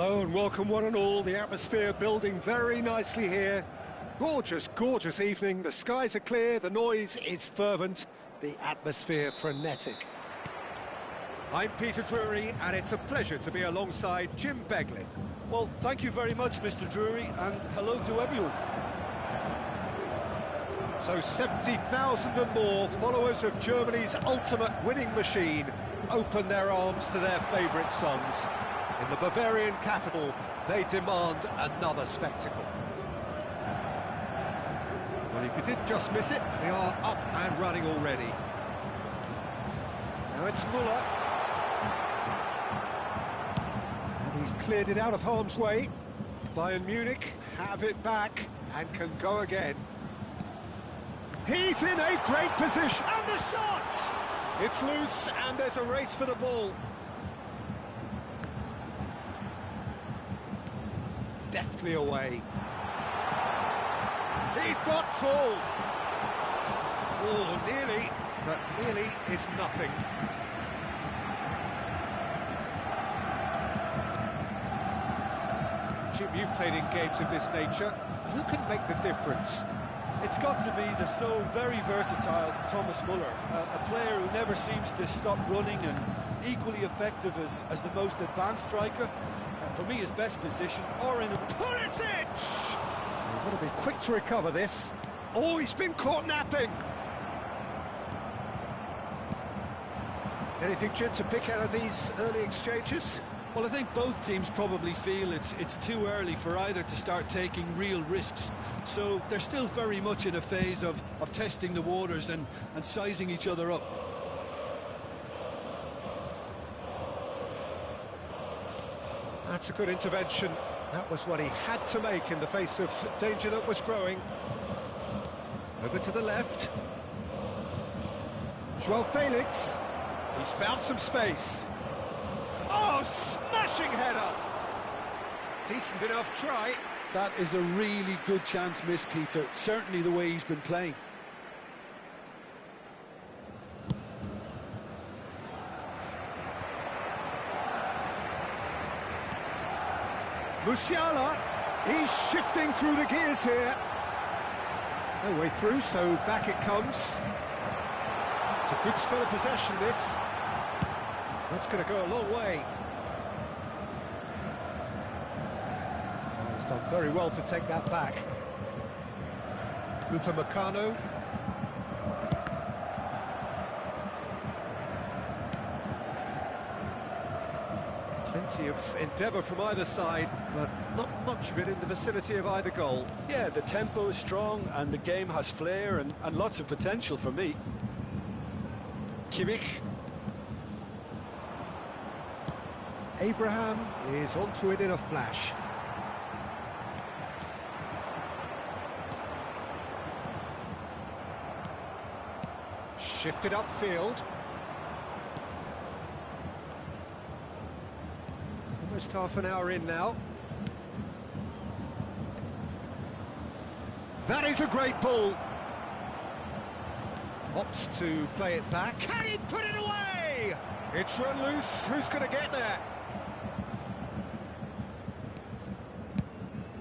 Hello and welcome one and all. The atmosphere building very nicely here. Gorgeous, gorgeous evening. The skies are clear, the noise is fervent, the atmosphere frenetic. I'm Peter Drury and it's a pleasure to be alongside Jim Beglin. Well, thank you very much, Mr. Drury, and hello to everyone. So 70,000 and more followers of Germany's ultimate winning machine open their arms to their favourite sons. In the Bavarian capital, they demand another spectacle. Well, if you did just miss it, they are up and running already. Now it's Müller. And he's cleared it out of harm's way. Bayern Munich have it back and can go again. He's in a great position, and the shot! It's loose, and there's a race for the ball. Deftly away. He's got full. Oh, nearly, but nearly is nothing. Jim, you've played in games of this nature. Who can make the difference? It's got to be the so very versatile Thomas Müller, a player who never seems to stop running and equally effective as the most advanced striker. For me, his best position, or in a... Pulisic! They've got to be quick to recover this. Oh, he's been caught napping! Anything, Jim, to pick out of these early exchanges? Well, I think both teams probably feel it's too early for either to start taking real risks. So they're still very much in a phase of testing the waters and sizing each other up. That's a good intervention. That was what he had to make in the face of danger that was growing. Over to the left. João Felix. He's found some space. Oh, smashing header! Decent enough try. That is a really good chance missed, Peter. Certainly the way he's been playing. Musiala, he's shifting through the gears here. No way through, so back it comes. It's a good spell of possession, this. That's going to go a long way. Oh, he's done very well to take that back. Upamecano. Plenty of endeavour from either side, but not much of it in the vicinity of either goal. Yeah, the tempo is strong and the game has flair and lots of potential for me. Kimmich. Abraham is onto it in a flash. Shifted upfield. Almost half an hour in now. That is a great ball. Opts to play it back. Can he put it away? It's run loose. Who's going to get there?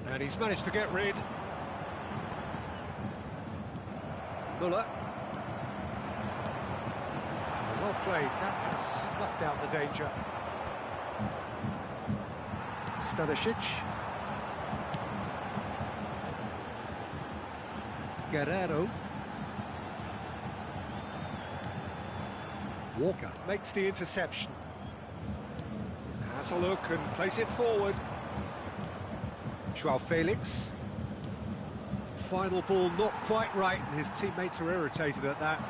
And he's managed to get rid. Müller. Well played. That has snuffed out the danger. Stanisic. Guerrero. Walker makes the interception. Has a look and plays it forward. João Felix. Final ball not quite right, and his teammates are irritated at that.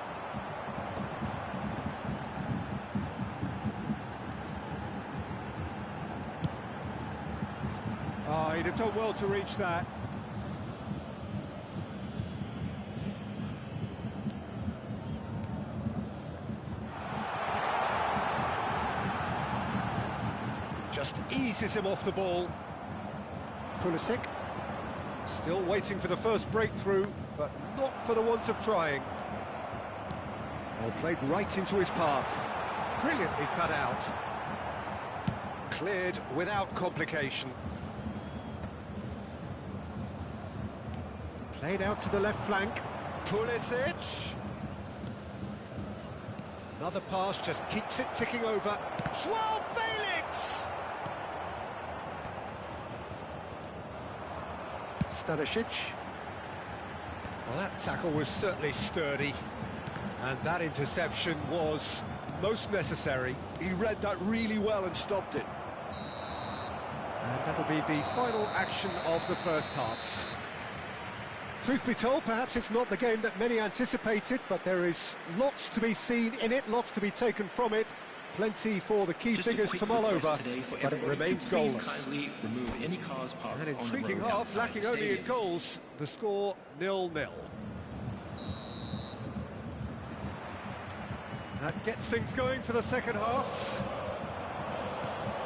Oh, he'd have done well to reach that. Just eases him off the ball. Pulisic. Still waiting for the first breakthrough, but not for the want of trying. Well, played right into his path. Brilliantly cut out. Cleared without complication. Played out to the left flank. Pulisic. Another pass just keeps it ticking over. Joao Felix! Stanisic. Well, that tackle was certainly sturdy. And that interception was most necessary. He read that really well and stopped it. And that'll be the final action of the first half. Truth be told, perhaps it's not the game that many anticipated, but there is lots to be seen in it, lots to be taken from it. Plenty for the key figures to mull over, but it remains goalless. An intriguing half, lacking only in goals. The score 0-0. That gets things going for the second half.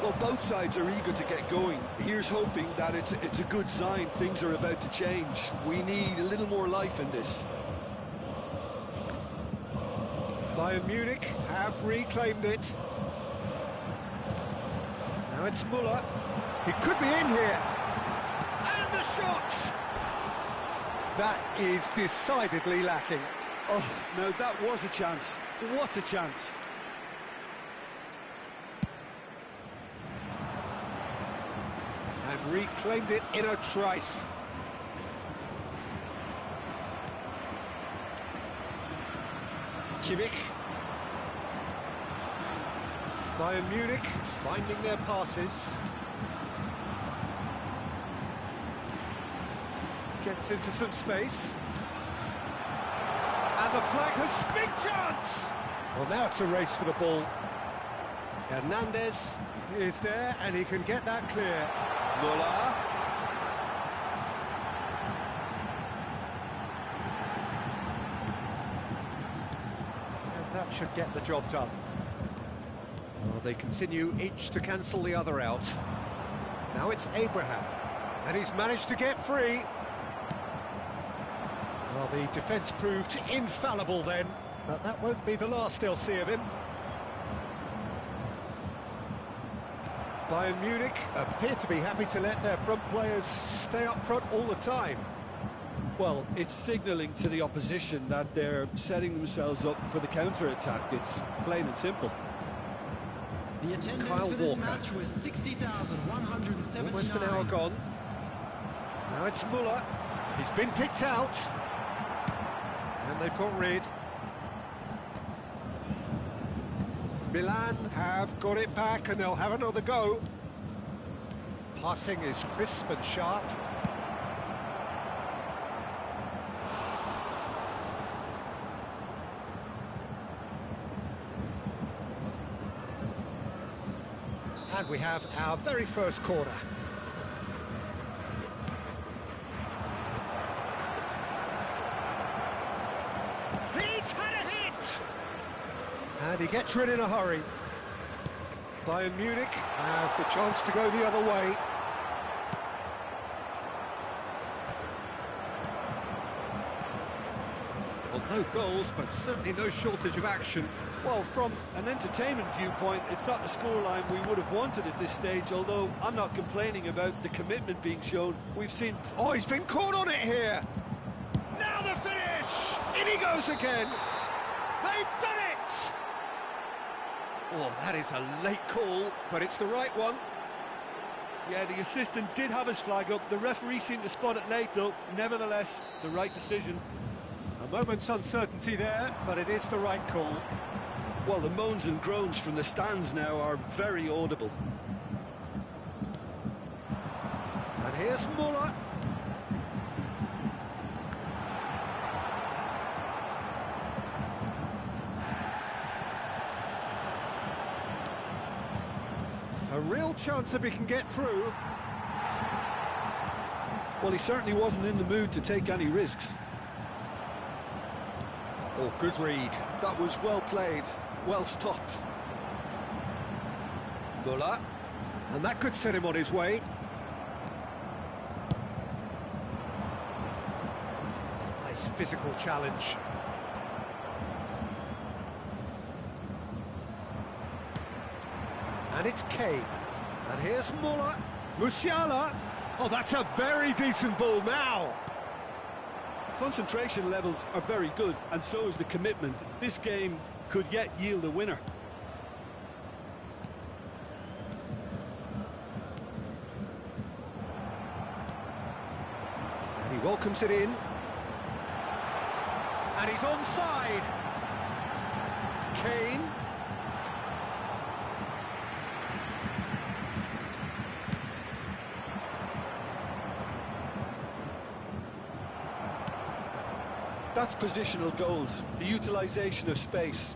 Well, both sides are eager to get going. Here's hoping that it's a good sign. Things are about to change. We need a little more life in this. Bayern Munich have reclaimed it. Now it's Müller. He could be in here. And the shot! That is decidedly lacking. Oh, no, that was a chance. What a chance. And reclaimed it in a trice. Kimmich. Bayern Munich finding their passes. Gets into some space. And the flag has big chance! Well, now it's a race for the ball. Hernandez is there, and he can get that clear. Müller. And that should get the job done. Well, they continue each to cancel the other out. Now it's Abraham, and he's managed to get free. Well, the defence proved infallible then, but that won't be the last they'll see of him. Bayern Munich appear to be happy to let their front players stay up front all the time. Well, it's signalling to the opposition that they're setting themselves up for the counter-attack. It's plain and simple. The attendance Kyle for this Walker. match was 60,179. Almost an hour gone. Now it's Müller. He's been picked out. And they've got rid. Milan have got it back and they'll have another go. Passing is crisp and sharp. And we have our very first corner. He's had a hit! And he gets rid in a hurry. Bayern Munich have the chance to go the other way. Well, no goals, but certainly no shortage of action. Well, from an entertainment viewpoint, it's not the scoreline we would have wanted at this stage, although I'm not complaining about the commitment being shown. We've seen... Oh, he's been caught on it here! Now the finish! In he goes again! They've done it! Oh, that is a late call, but it's the right one. Yeah, the assistant did have his flag up. The referee seemed to spot it late, though. Nevertheless, the right decision. A moment's uncertainty there, but it is the right call. Well, the moans and groans from the stands now are very audible. And here's Müller. A real chance if he can get through. Well, he certainly wasn't in the mood to take any risks. Oh, good read. That was well played, well stopped. Müller. And that could set him on his way. Nice physical challenge. And it's Kane. And here's Muller. Musiala. Oh, that's a very decent ball now. Concentration levels are very good, and so is the commitment. This game could yet yield a winner. And he welcomes it in. And he's onside. Kane. That's positional gold, the utilisation of space.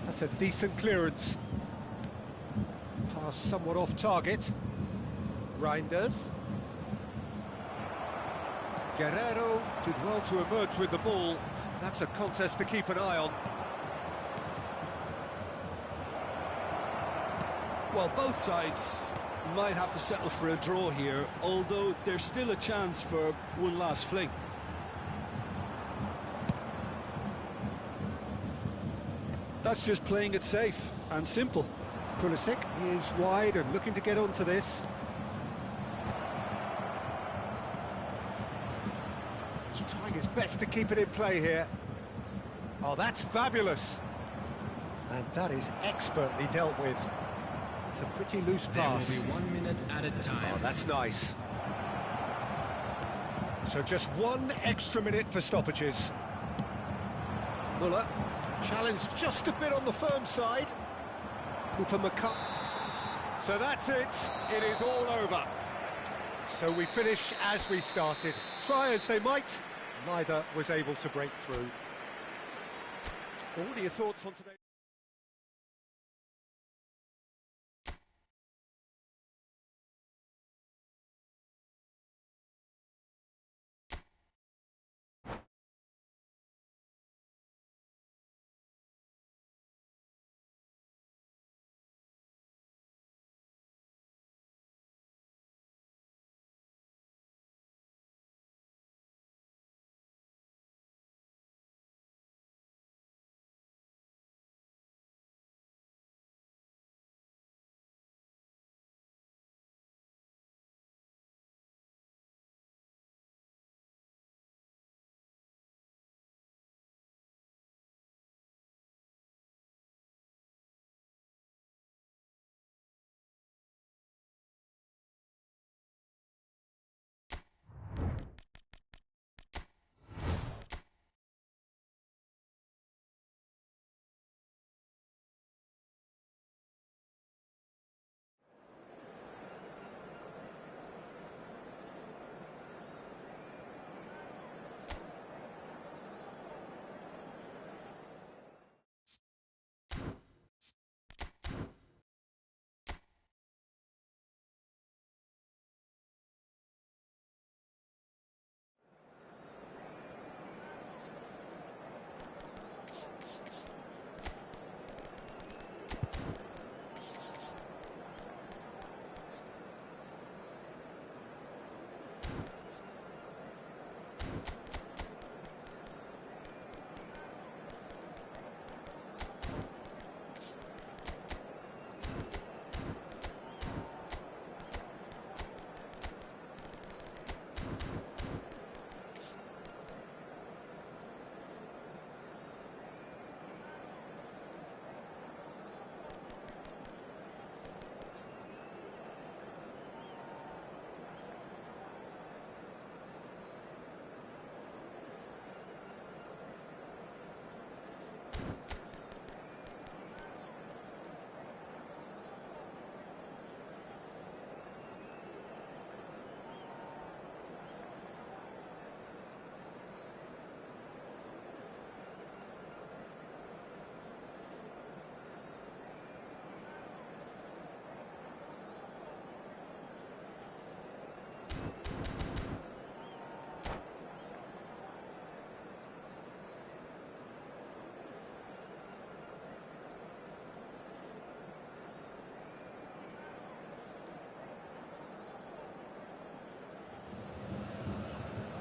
That's a decent clearance. Pass somewhat off target. Reinders. Guerrero did well to emerge with the ball. That's a contest to keep an eye on. Well, both sides might have to settle for a draw here, although there's still a chance for one last fling. That's just playing it safe and simple. Pulisic is wide and looking to get onto this. He's trying his best to keep it in play here. Oh, that's fabulous. And that is expertly dealt with. It's a pretty loose pass. There will be 1 minute added time. Oh, that's nice. So just 1 extra minute for stoppages. Muller. Challenged just a bit on the firm side. Upamecano. So that's it. It is all over. So we finish as we started. Try as they might, neither was able to break through. What are your thoughts on today?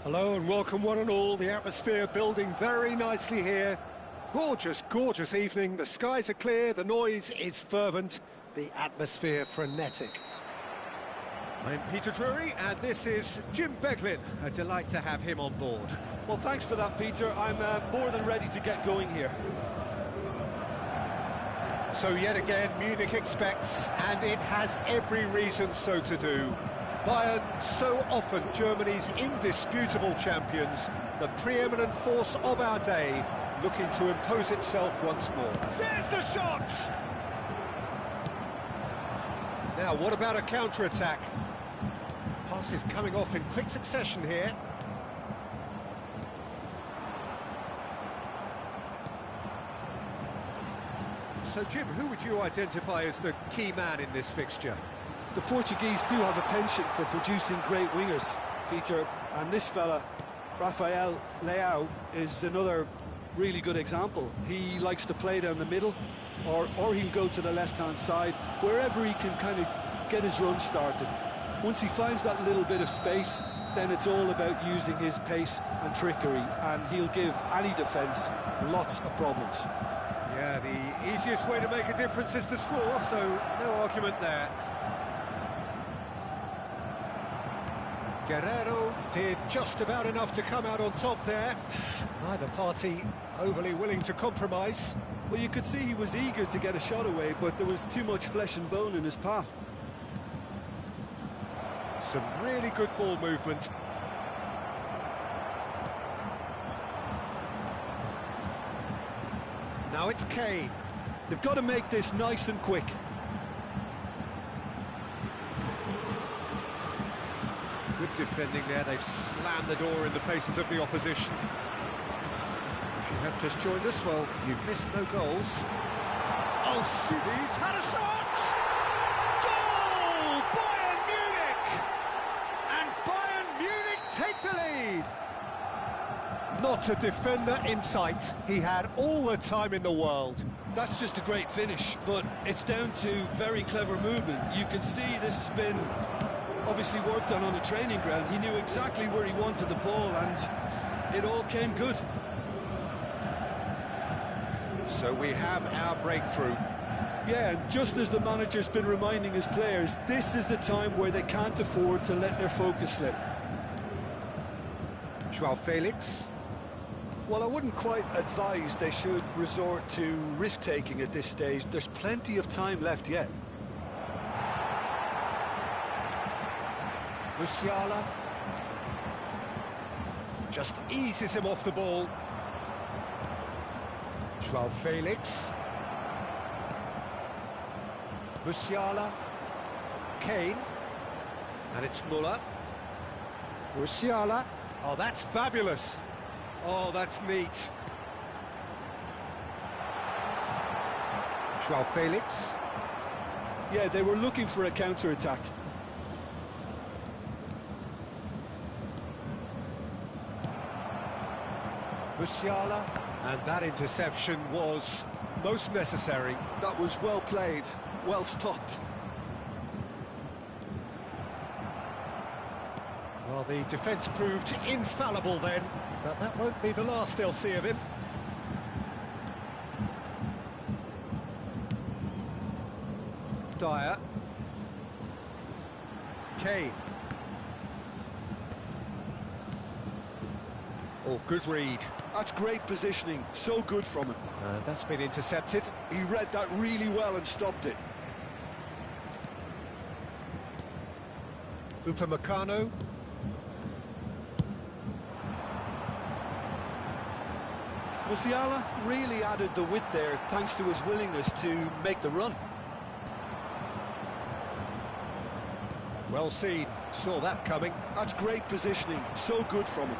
Hello and welcome one and all. The atmosphere building very nicely here. Gorgeous, gorgeous evening. The skies are clear, the noise is fervent. the atmosphere frenetic. I'm Peter Drury, and this is Jim Beglin. A delight to have him on board. Well, thanks for that, Peter. I'm more than ready to get going here. So yet again, Munich expects, and it has every reason so to do. Bayern, so often Germany's indisputable champions, the preeminent force of our day, looking to impose itself once more. There's the shot! Now, what about a counter-attack? Passes coming off in quick succession here. So, Jim, who would you identify as the key man in this fixture? The Portuguese do have a penchant for producing great wingers, Peter, and this fella, Rafael Leao, is another really good example. He likes to play down the middle, or he'll go to the left-hand side, wherever he can kind of get his run started. Once he finds that little bit of space, then it's all about using his pace and trickery, and he'll give any defence lots of problems. Yeah, the easiest way to make a difference is to score, so no argument there. Guerrero did just about enough to come out on top there. Neither party overly willing to compromise. Well, you could see he was eager to get a shot away, but there was too much flesh and bone in his path. Some really good ball movement. Now it's Kane. They've got to make this nice and quick. Good defending there, they've slammed the door in the faces of the opposition. If you have just joined us, well, you've missed no goals. Oh, shoot, he's had a shot! Goal! Bayern Munich! And Bayern Munich take the lead! Not a defender in sight. He had all the time in the world. That's just a great finish, but it's down to very clever movement. You can see this has been obviously worked on the training ground. He knew exactly where he wanted the ball, and it all came good. So we have our breakthrough. Yeah, and just as the manager's been reminding his players, this is the time where they can't afford to let their focus slip. Joao Felix. Well, I wouldn't quite advise they should resort to risk-taking at this stage. There's plenty of time left yet. Musiala just eases him off the ball. Joao Felix. Musiala. Kane. And it's Müller. Musiala. Oh, that's fabulous. Oh, that's neat. Joao Felix. Yeah, they were looking for a counter-attack. Musiala, and that interception was most necessary. That was well played, well stopped. Well, the defence proved infallible then, but that won't be the last they'll see of him. Dyer. Kane. Oh, good read. That's great positioning, so good from him. That's been intercepted. He read that really well and stopped it. Upamecano. Musiala really added the width there thanks to his willingness to make the run. Well seen, saw that coming. That's great positioning, so good from him.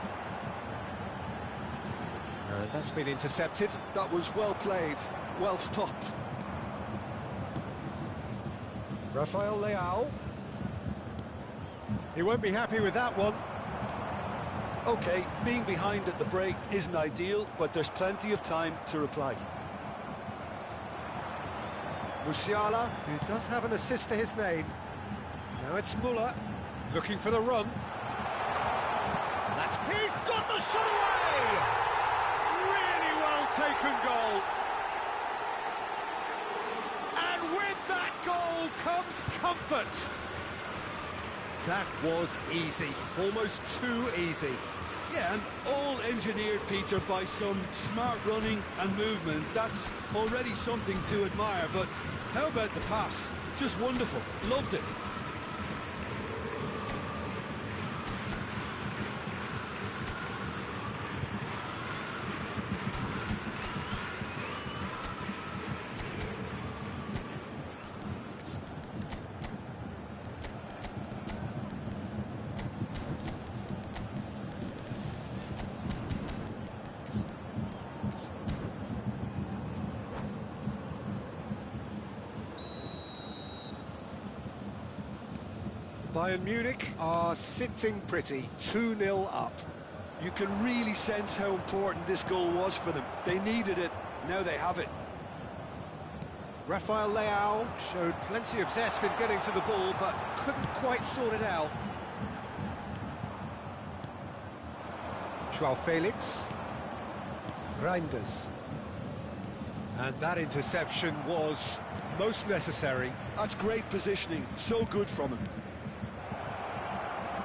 That's been intercepted. That was well played, well stopped. Rafael Leao. He won't be happy with that one. OK, being behind at the break isn't ideal, but there's plenty of time to reply. Musiala, who does have an assist to his name. Now it's Müller, looking for the run. He's got the shot away! Really well taken goal. And with that goal, now comes comfort. That was easy, almost too easy. Yeah, and all engineered, Peter, by some smart running and movement. That's already something to admire, but how about the pass? Just wonderful. Loved it. Bayern Munich are sitting pretty, 2-0 up. You can really sense how important this goal was for them. They needed it, now they have it. Rafael Leao showed plenty of zest in getting to the ball, but couldn't quite sort it out. Joao Felix. Reinders. And that interception was most necessary. That's great positioning, so good from him.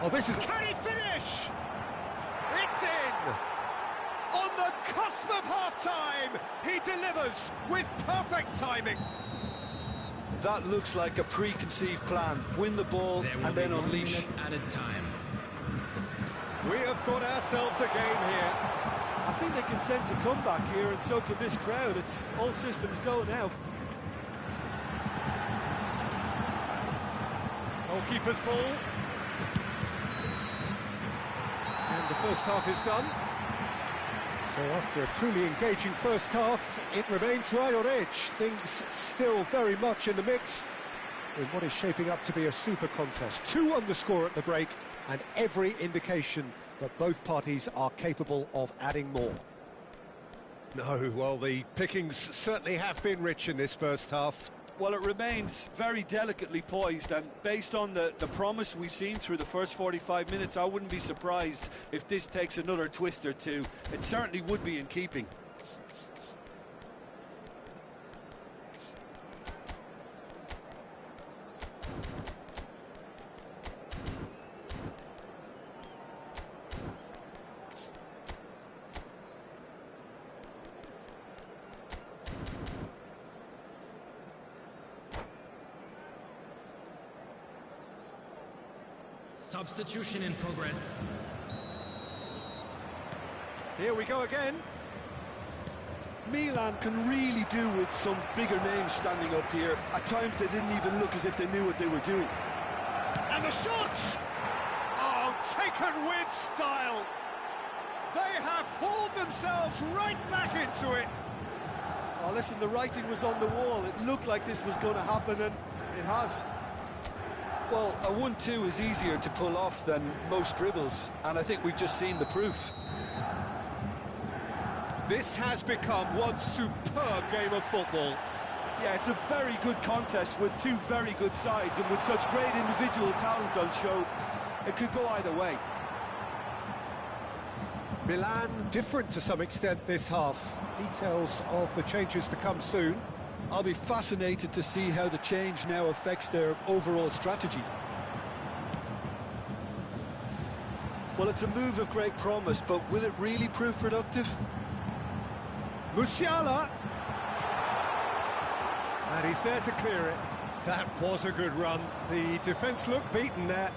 Oh, this is... Can he finish? It's in! On the cusp of half-time, he delivers with perfect timing. That looks like a preconceived plan. Win the ball and then unleash. Added time. We have got ourselves a game here. I think they can sense a comeback here, and so can this crowd. It's all systems go now. Goalkeeper's ball. And the first half is done. So after a truly engaging first half, it remains right on edge. Things still very much in the mix in what is shaping up to be a super contest. 2 on the score at the break, and every indication that both parties are capable of adding more. No, well, the pickings certainly have been rich in this first half. Well, it remains very delicately poised, and based on the promise we've seen through the first 45 minutes, I wouldn't be surprised if this takes another twist or two. It certainly would be in keeping. Substitution in progress. Here we go again. Milan can really do with some bigger names standing up here. At times they didn't even look as if they knew what they were doing. And the shot! Oh, taken with style. They have hauled themselves right back into it. Oh, listen, the writing was on the wall. It looked like this was going to happen, and it has. Well, a 1-2 is easier to pull off than most dribbles, and I think we've just seen the proof. This has become one superb game of football. Yeah, it's a very good contest with two very good sides, and with such great individual talent on show, it could go either way. Milan different to some extent this half. Details of the changes to come soon. I'll be fascinated to see how the change now affects their overall strategy. Well, it's a move of great promise, but will it really prove productive? Musiala. And he's there to clear it. That was a good run. The defence looked beaten there.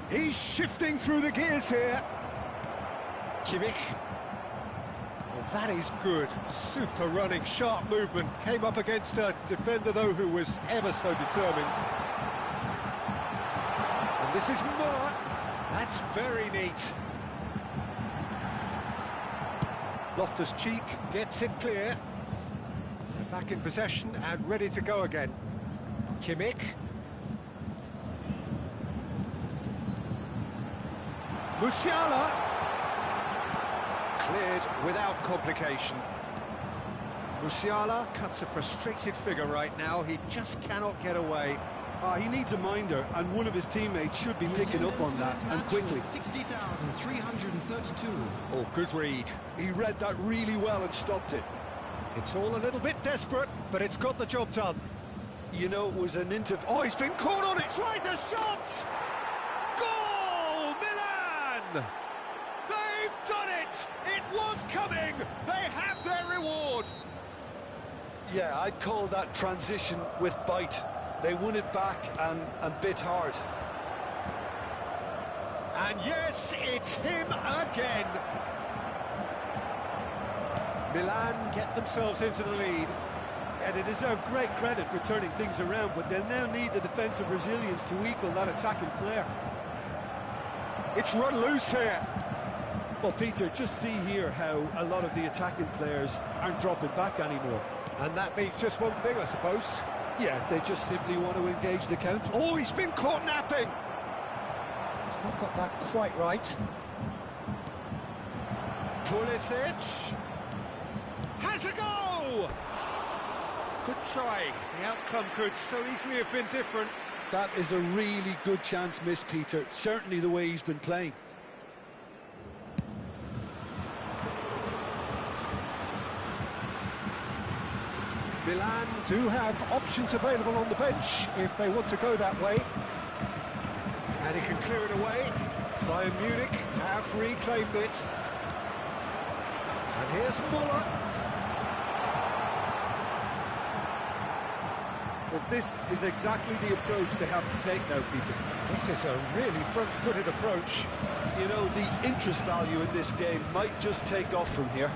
He's shifting through the gears here. Kimmich. Well, that is good. Super running, sharp movement. Came up against a defender, though, who was ever so determined. And this is Muller. That's very neat. Loftus-Cheek gets it clear. They're back in possession and ready to go again. Kimmich. Musiala. Cleared without complication. Musiala cuts a frustrated figure right now. He just cannot get away. He needs a minder, and one of his teammates should be picking up on that, and quickly. 60,332. Oh, good read. He read that really well and stopped it. It's all a little bit desperate, but it's got the job done. You know, it was an Oh, he's been caught on it! Tries a shot! Goal! Milan! They've done it! It was coming! They have their reward! Yeah, I'd call that transition with bite. They won it back and bit hard. And yes, it's him again. Milan get themselves into the lead. And they deserve great credit for turning things around, but they'll now need the defensive resilience to equal that attacking flair. It's run loose here. Well, Peter, just see here how a lot of the attacking players aren't dropping back anymore. And that means just one thing, I suppose. Yeah, they just simply want to engage the counter. Oh, he's been caught napping. He's not got that quite right. Pulisic has a go! Good try. The outcome could so easily have been different. That is a really good chance missed, Peter. Certainly the way he's been playing. Milan do have options available on the bench if they want to go that way. And he can clear it away. Bayern Munich have reclaimed it. And here's Muller. Well, this is exactly the approach they have to take now, Peter. This is a really front-footed approach. You know, the interest value in this game might just take off from here.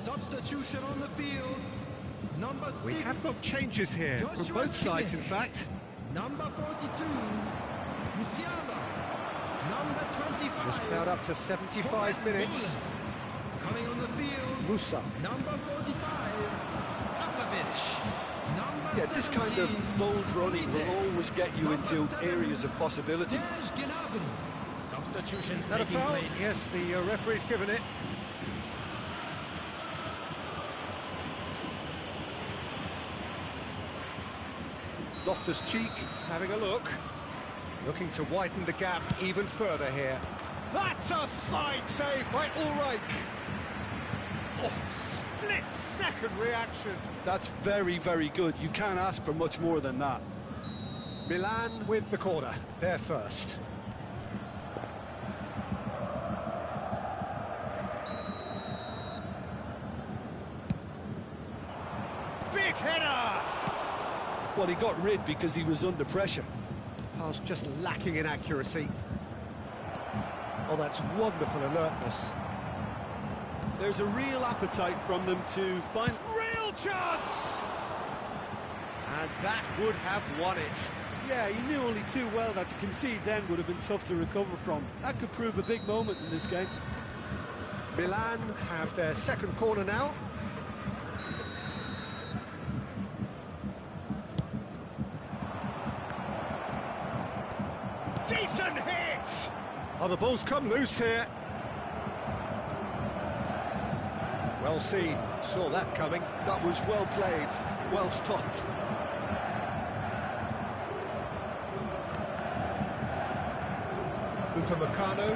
Substitution on the field. Number 6. We have got changes here from both sides, in fact. Number 42, Musiala. Number 25. Just about up to 75 minutes. Coming on the field. Musa. Number 45, Popovic. Number Yeah, this kind of 17, bold running will always get you into areas of possibility. Serge Gnabry. Substitutions Is that a taking foul? place. Yes, the referee's given it. Loftus-Cheek having a look. Looking to widen the gap even further here. That's a fine save by Ulreich. Oh, split-second reaction. That's very, very good. You can't ask for much more than that. Milan with the corner. They're first. Big header! Well, he got rid because he was under pressure. Pass just lacking in accuracy. Oh, that's wonderful alertness. There's a real appetite from them to find... Real chance! And that would have won it. Yeah, he knew only too well that to concede then would have been tough to recover from. That could prove a big moment in this game. Milan have their second corner now. Decent hit! Oh, the ball's come loose here. Well seen, saw that coming. That was well played, well stopped. Upamecano,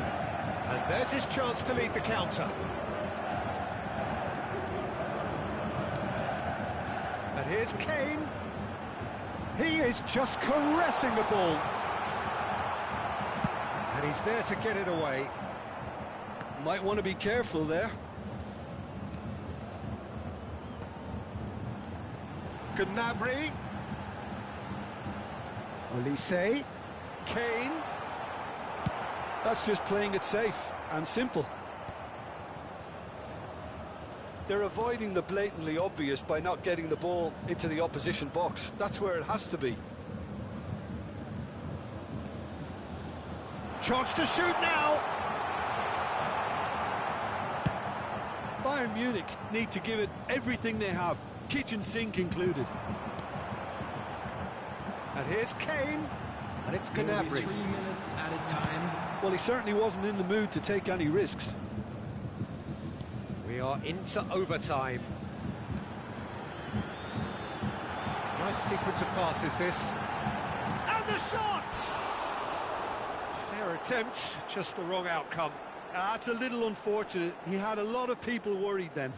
and there's his chance to lead the counter. And here's Kane. He is just caressing the ball. And he's there to get it away. Might want to be careful there. Gnabry. Olise. Kane. That's just playing it safe and simple. They're avoiding the blatantly obvious by not getting the ball into the opposition box. That's where it has to be. Chance to shoot now. Bayern Munich need to give it everything they have, kitchen sink included. And here's Kane. And it's There will be Gnabry. 3 minutes added time. Well, he certainly wasn't in the mood to take any risks. We are into overtime. Nice sequence of passes, this. And the shot! Fair attempt, just the wrong outcome. That's a little unfortunate. He had a lot of people worried then.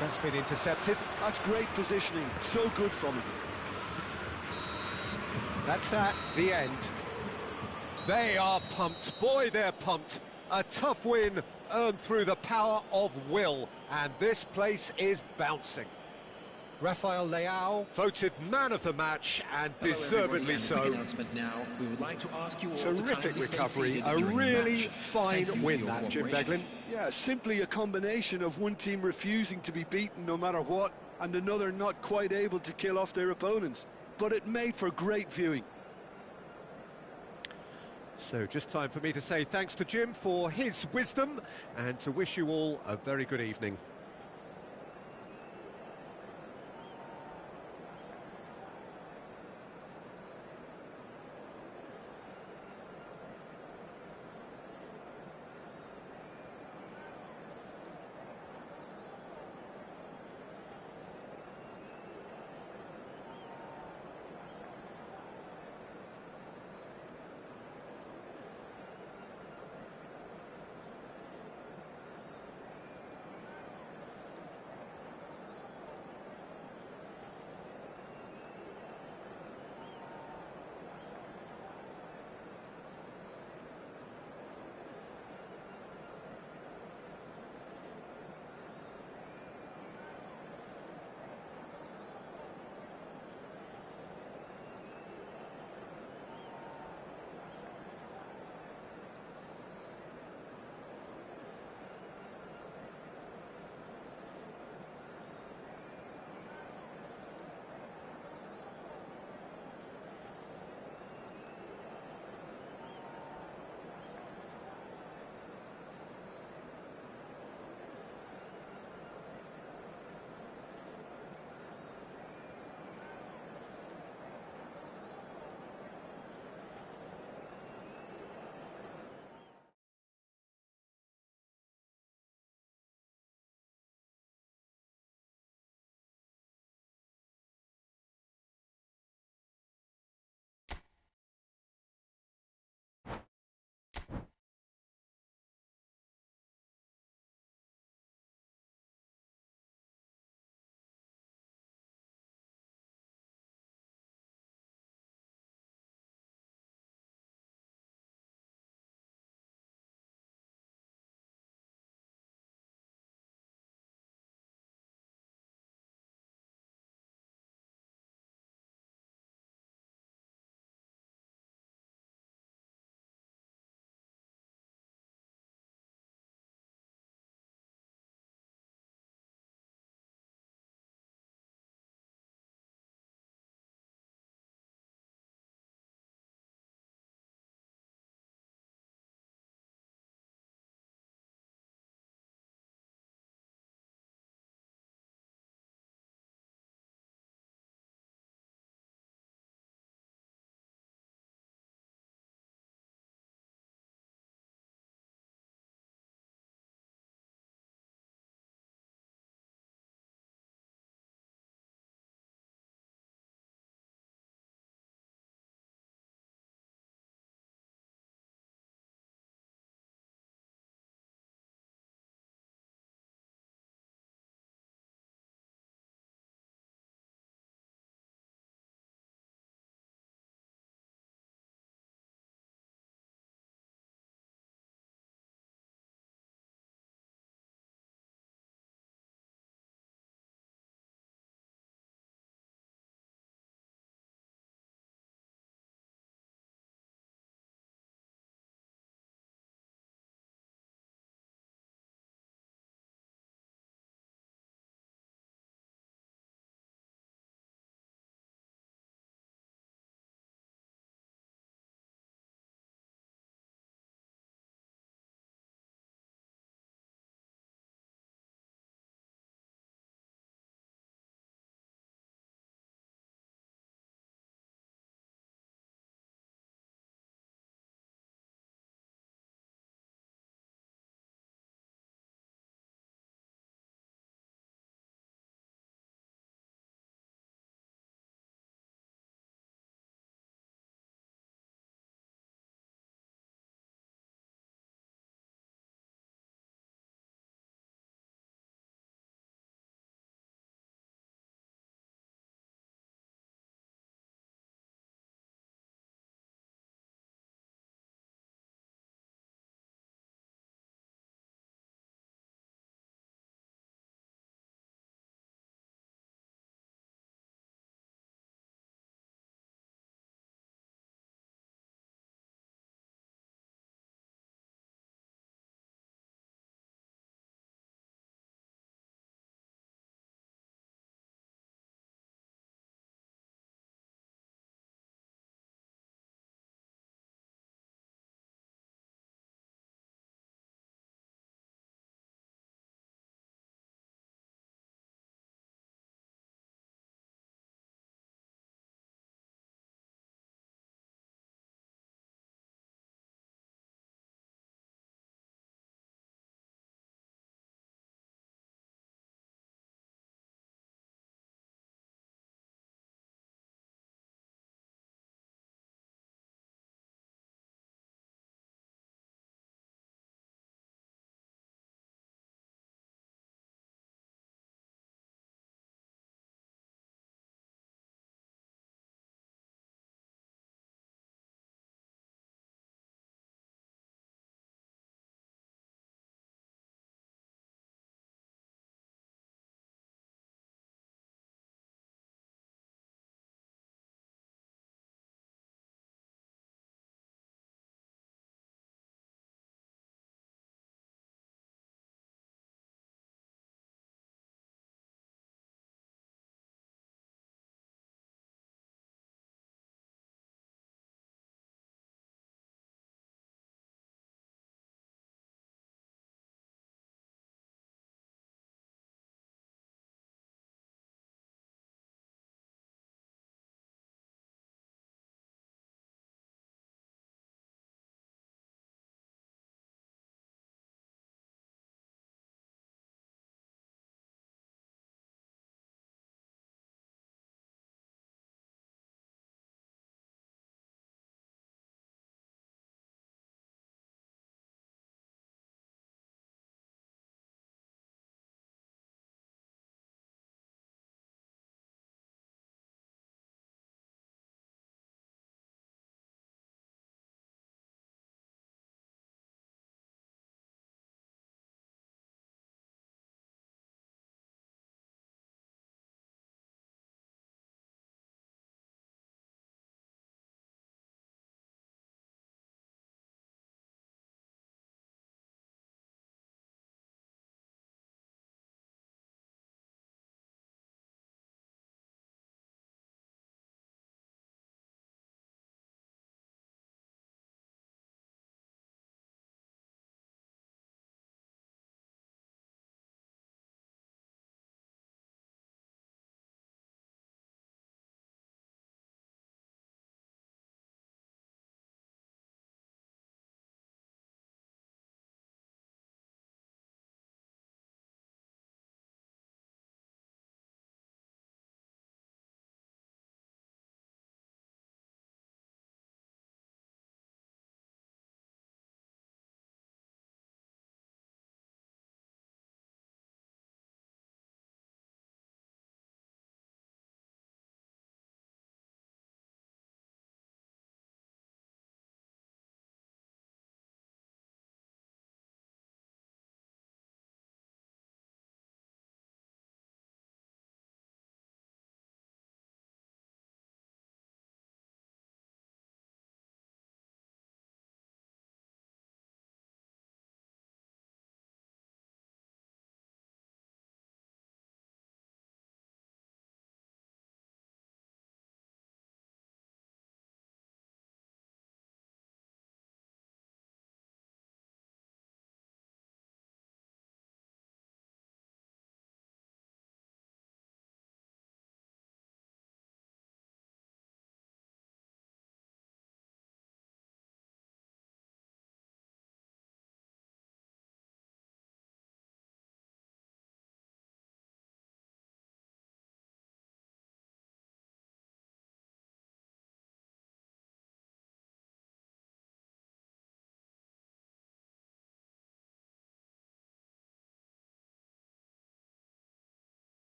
That's been intercepted. That's great positioning. So good from him. That's that, the end. They are pumped. Boy, they're pumped. A tough win earned through the power of will. And this place is bouncing. Rafael Leao voted man of the match, and Hello, deservedly everyone. so. Quick announcement now. We would like to ask you all to Terrific kindly stay recovery, seated a during the really match. fine Thank you for win your that, Jim cooperation. Beglin. Yeah, simply a combination of one team refusing to be beaten no matter what, and another not quite able to kill off their opponents. But it made for great viewing. So just time for me to say thanks to Jim for his wisdom, and to wish you all a very good evening.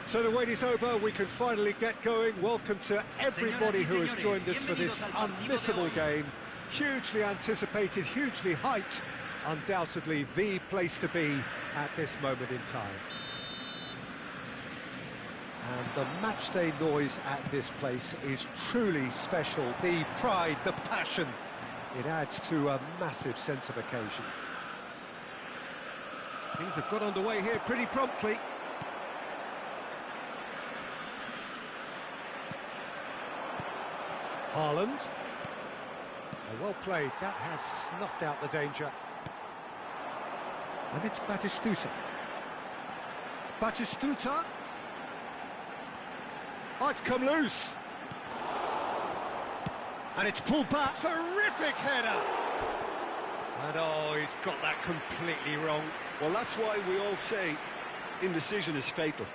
So the wait is over, we can finally get going. Welcome to everybody who has joined us for this unmissable game. Hugely anticipated, hugely hyped, undoubtedly the place to be at this moment in time. And the matchday noise at this place is truly special. The pride, the passion, it adds to a massive sense of occasion. Things have got underway here pretty promptly. Haaland. Well played, that has snuffed out the danger. And it's Batistuta. Batistuta. Oh, it's come loose. And it's pulled back. Terrific header! And oh, he's got that completely wrong. Well, that's why we all say indecision is fatal.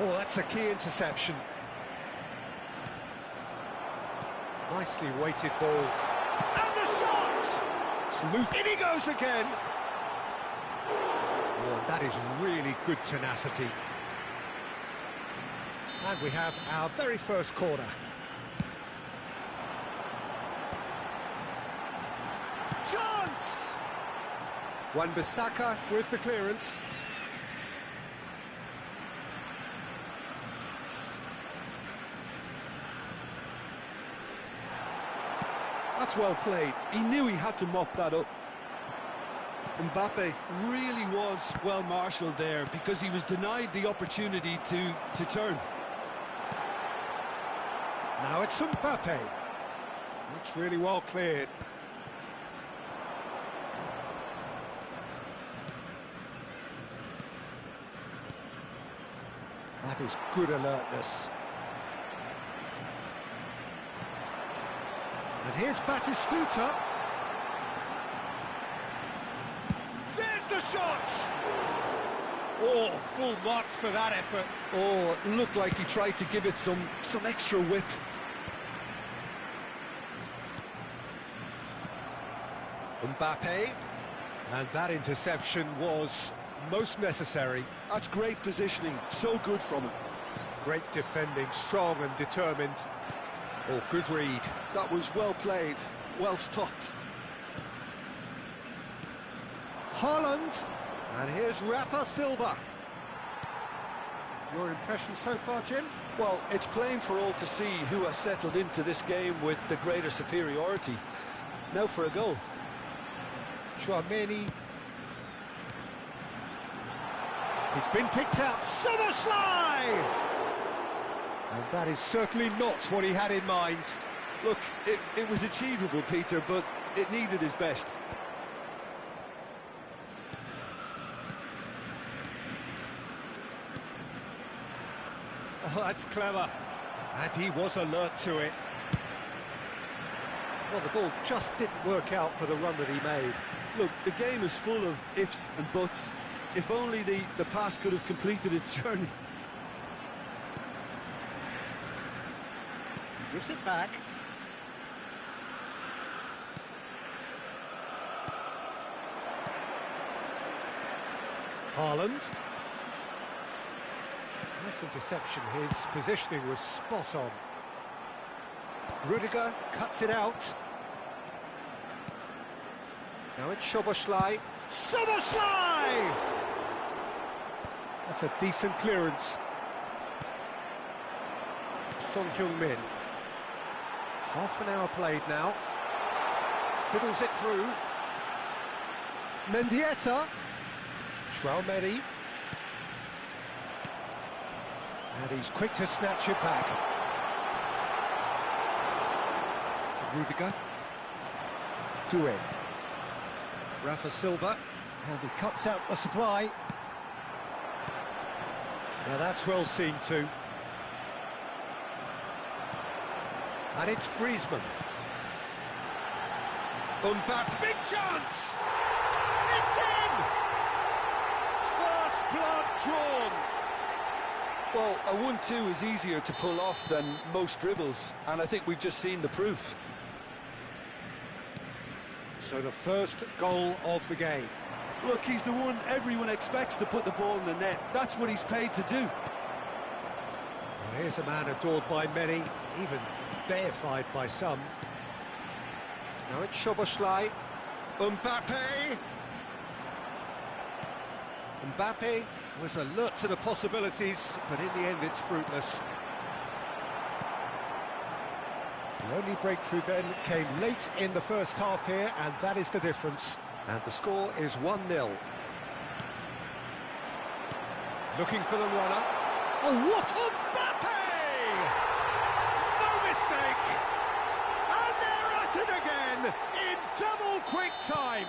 Oh, that's a key interception. Nicely weighted ball. And the shot! It's loose. In he goes again! Oh, that is really good tenacity. And we have our very first corner. Chance! Wan-Bissaka with the clearance. That's well played. He knew he had to mop that up. Mbappe really was well marshalled there because he was denied the opportunity to turn. Now it's Mbappe. It's really well cleared. That is good alertness. And here's Batistuta. There's the shot! Oh, full marks for that effort. Oh, it looked like he tried to give it some extra whip. Mbappe. And that interception was most necessary. That's great positioning, so good from him. Great defending, strong and determined. Oh, good read. That was well played, well stopped. Haaland. And here's Rafa Silva. Your impression so far, Jim? Well, it's plain for all to see who has settled into this game with the greater superiority. Now for a goal. Tchouameni. He's been picked out. Szoboszlai! And that is certainly not what he had in mind. Look, it was achievable, Peter, but it needed his best. Oh, that's clever. And he was alert to it. Well, the ball just didn't work out for the run that he made. Look, the game is full of ifs and buts. If only the pass could have completed its journey. Gives it back. Haaland. Nice interception. His positioning was spot on. Rudiger cuts it out. Now it's Szoboszlai. Szoboszlai! That's a decent clearance. Son Heung-min. Half an hour played now. Fiddles it through. Mendieta. Tchouameni. And he's quick to snatch it back. Rudiger. Doué. Rafa Silva. And he cuts out the supply. Now that's well seen too. And it's Griezmann. Mbappe. Big chance! It's in! First blood drawn. Well, a 1-2 is easier to pull off than most dribbles, and I think we've just seen the proof. So the first goal of the game. Look, he's the one everyone expects to put the ball in the net. That's what he's paid to do. Well, here's a man adored by many, even deified by some. Now it's Szoboszlai. Mbappe. Mbappe was alert to the possibilities, but in the end it's fruitless. The only breakthrough then came late in the first half here, and that is the difference. And the score is 1-0. Looking for the runner. Oh, what Mbappe! No mistake! And they're at it again in double quick time.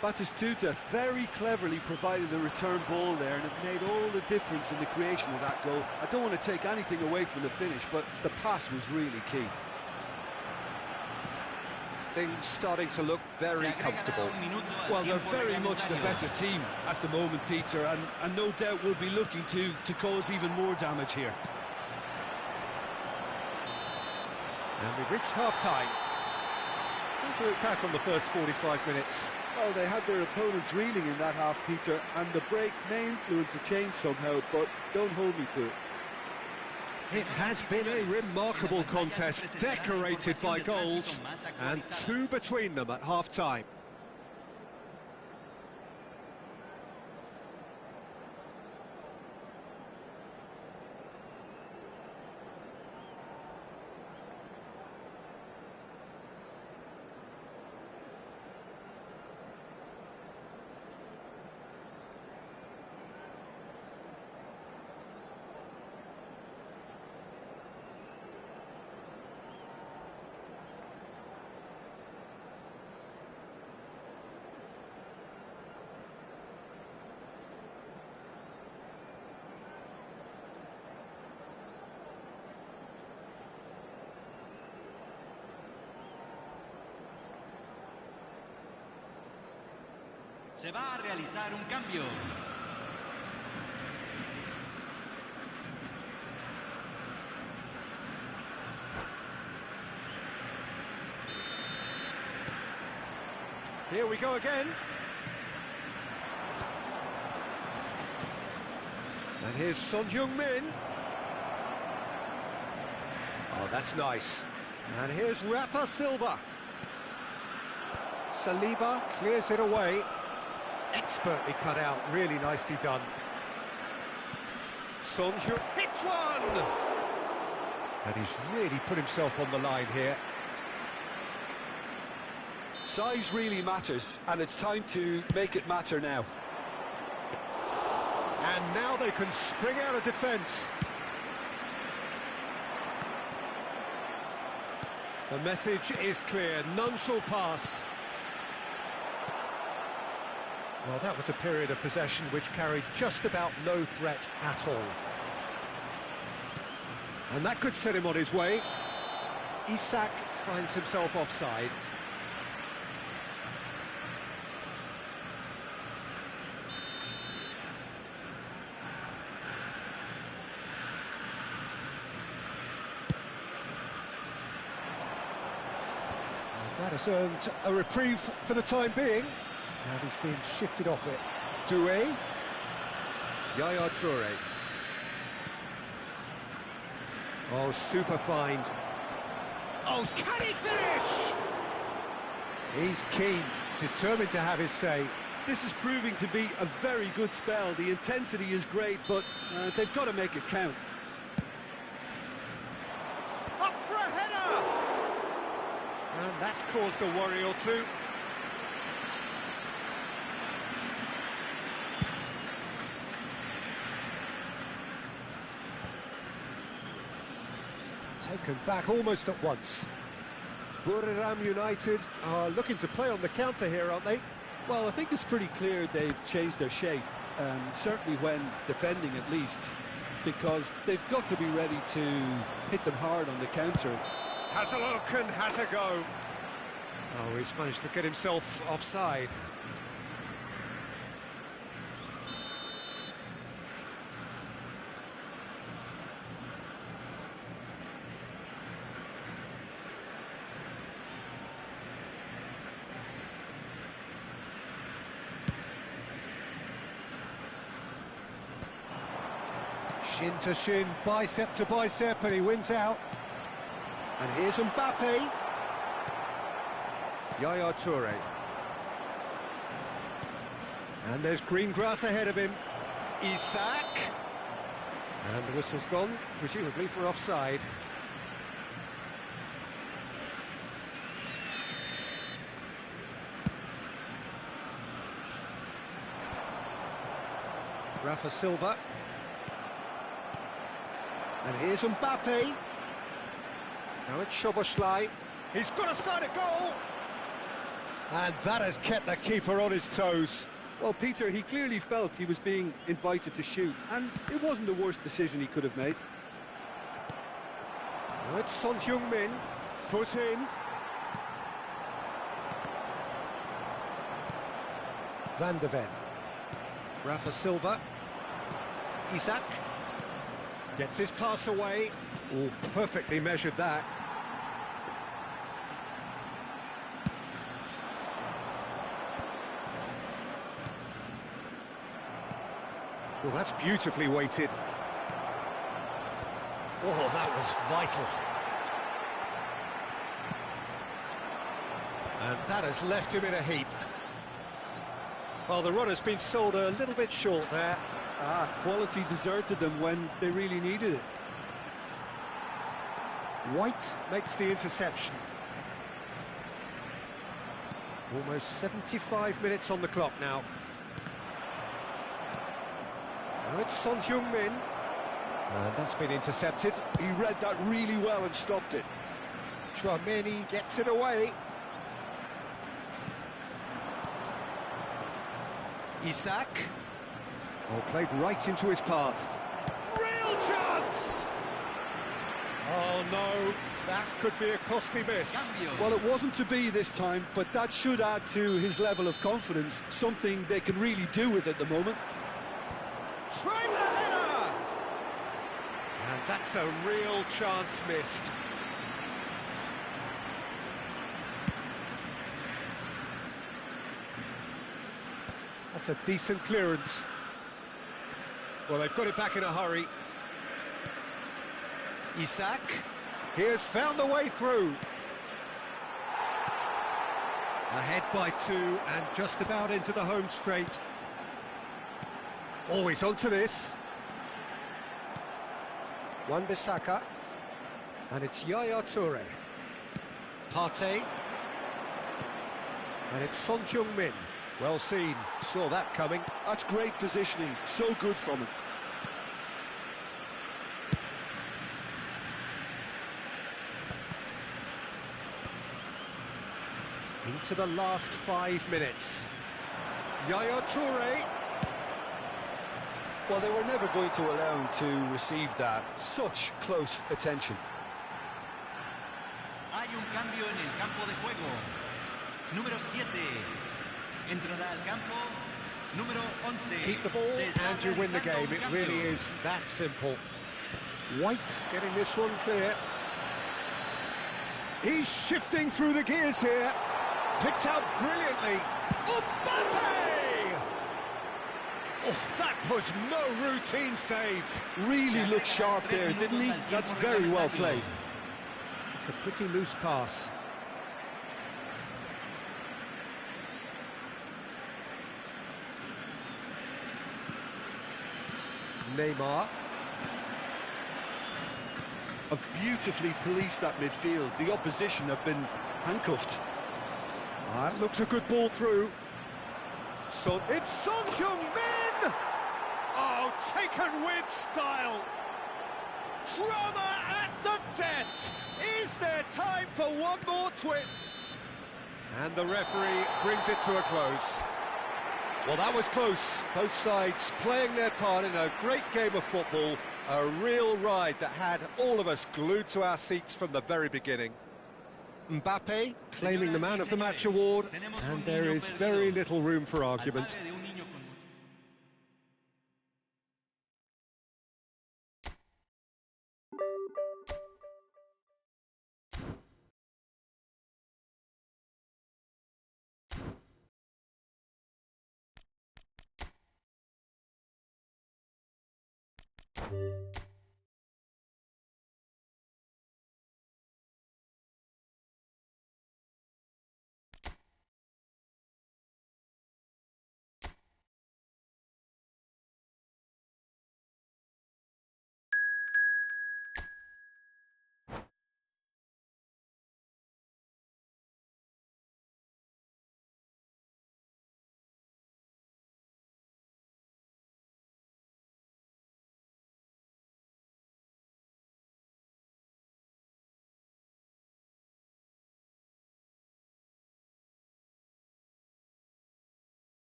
Batistuta very cleverly provided the return ball there, and it made all the difference in the creation of that goal. I don't want to take anything away from the finish, but the pass was really key. Things starting to look very comfortable. Well, they're very much the better team at the moment, Peter, and no doubt will be looking to cause even more damage here. And we've reached half-time. How do you look back on the first 45 minutes? Well, they had their opponents reeling in that half, Peter, and the break may influence a change somehow, but don't hold me to it. It has been a remarkable contest, decorated by goals, and two between them at half-time. Se va a realizar un cambio. Here we go again. And here's Son Heung-min. Oh, that's nice. And here's Rafa Silva. Saliba clears it away. Expertly cut out, really nicely done. Son Heung hits one! And he's really put himself on the line here. Size really matters, and it's time to make it matter now. And now they can spring out of defence. The message is clear, none shall pass. Well, that was a period of possession which carried just about no threat at all. And that could set him on his way. Isak finds himself offside. And that has earned a reprieve for the time being. And he's been shifted off it. Doué. Yaya Touré. Oh, super find. Oh, can he finish? He's keen, determined to have his say. This is proving to be a very good spell. The intensity is great, but they've got to make it count. Up for a header! And that's caused a worry or two. Taken back almost at once. Buriram United are looking to play on the counter here, aren't they? Well, I think it's pretty clear they've changed their shape, certainly when defending at least, because they've got to be ready to hit them hard on the counter. Has a look and has a go. Oh, he's managed to get himself offside. Shin to shin, bicep to bicep, and he wins out. And here's Mbappe. Yaya Toure. And there's green grass ahead of him. Isak. And the whistle's gone, presumably for offside. Rafa Silva. And here's Mbappe. Now it's Szoboszlai. He's got a sight at goal! And that has kept the keeper on his toes. Well, Peter, he clearly felt he was being invited to shoot, and it wasn't the worst decision he could have made. Now it's Son Heung-min. Foot in. Van de Ven. Rafa Silva. Isak gets his pass away. Oh, perfectly measured that. Oh, that's beautifully weighted. Oh, that was vital. And that has left him in a heap. Well, the run has been sold a little bit short there. Quality deserted them when they really needed it. White makes the interception. Almost 75 minutes on the clock now. Now it's Son Heung-min. And that's been intercepted. He read that really well and stopped it. Tchouaméni gets it away. Isak. Oh, played right into his path. Real chance! Oh no, that could be a costly miss. Well, it wasn't to be this time, but that should add to his level of confidence, something they can really do with at the moment. Tries a header! And that's a real chance missed. That's a decent clearance. Well, they've got it back in a hurry. Isak. He has found the way through. Ahead by 2 and just about into the home straight. Always onto this. Wan-Bissaka. And it's Yaya Toure. Partey. And it's Son Heung-min. Well seen, saw that coming. That's great positioning, so good from him. Into the last 5 minutes. Yaya Toure. Well, they were never going to allow him to receive that. Such close attention. Hay un cambio en el campo de juego. Número 7. Entrará al campo. Número 11. Keep the ball and you win the game. It really is that simple. White getting this one clear. He's shifting through the gears here. Picked out brilliantly. Mbappe! Oh, that was no routine save. Really looked sharp there, didn't he? That's very well played. It's a pretty loose pass. Neymar. Have beautifully policed that midfield. The opposition have been handcuffed. That looks a good ball through. Son, it's Son Heung-min! Oh, taken with style. Drama at the death. Is there time for one more twist? And the referee brings it to a close. Well, that was close. Both sides playing their part in a great game of football. A real ride that had all of us glued to our seats from the very beginning. Mbappe claiming the Man of the Match award, and there is very little room for argument.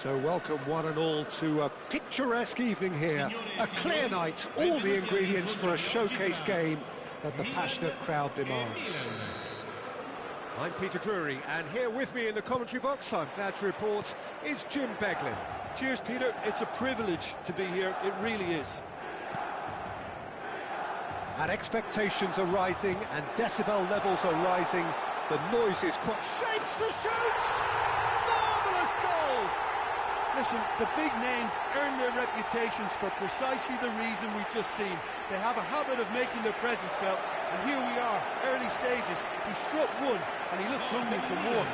So welcome one and all to a picturesque evening here. A clear night, all the ingredients for a showcase game that the passionate crowd demands. I'm Peter Drury, and here with me in the commentary box, I'm glad to report, is Jim Beglin. Cheers, Peter. It's a privilege to be here. It really is. And expectations are rising, and decibel levels are rising. The noise is quite... Shapes to shoot! Marvellous goal! Listen, the big names earn their reputations for precisely the reason we've just seen. They have a habit of making their presence felt, and here we are, early stages. He struck one, and he looks hungry for more.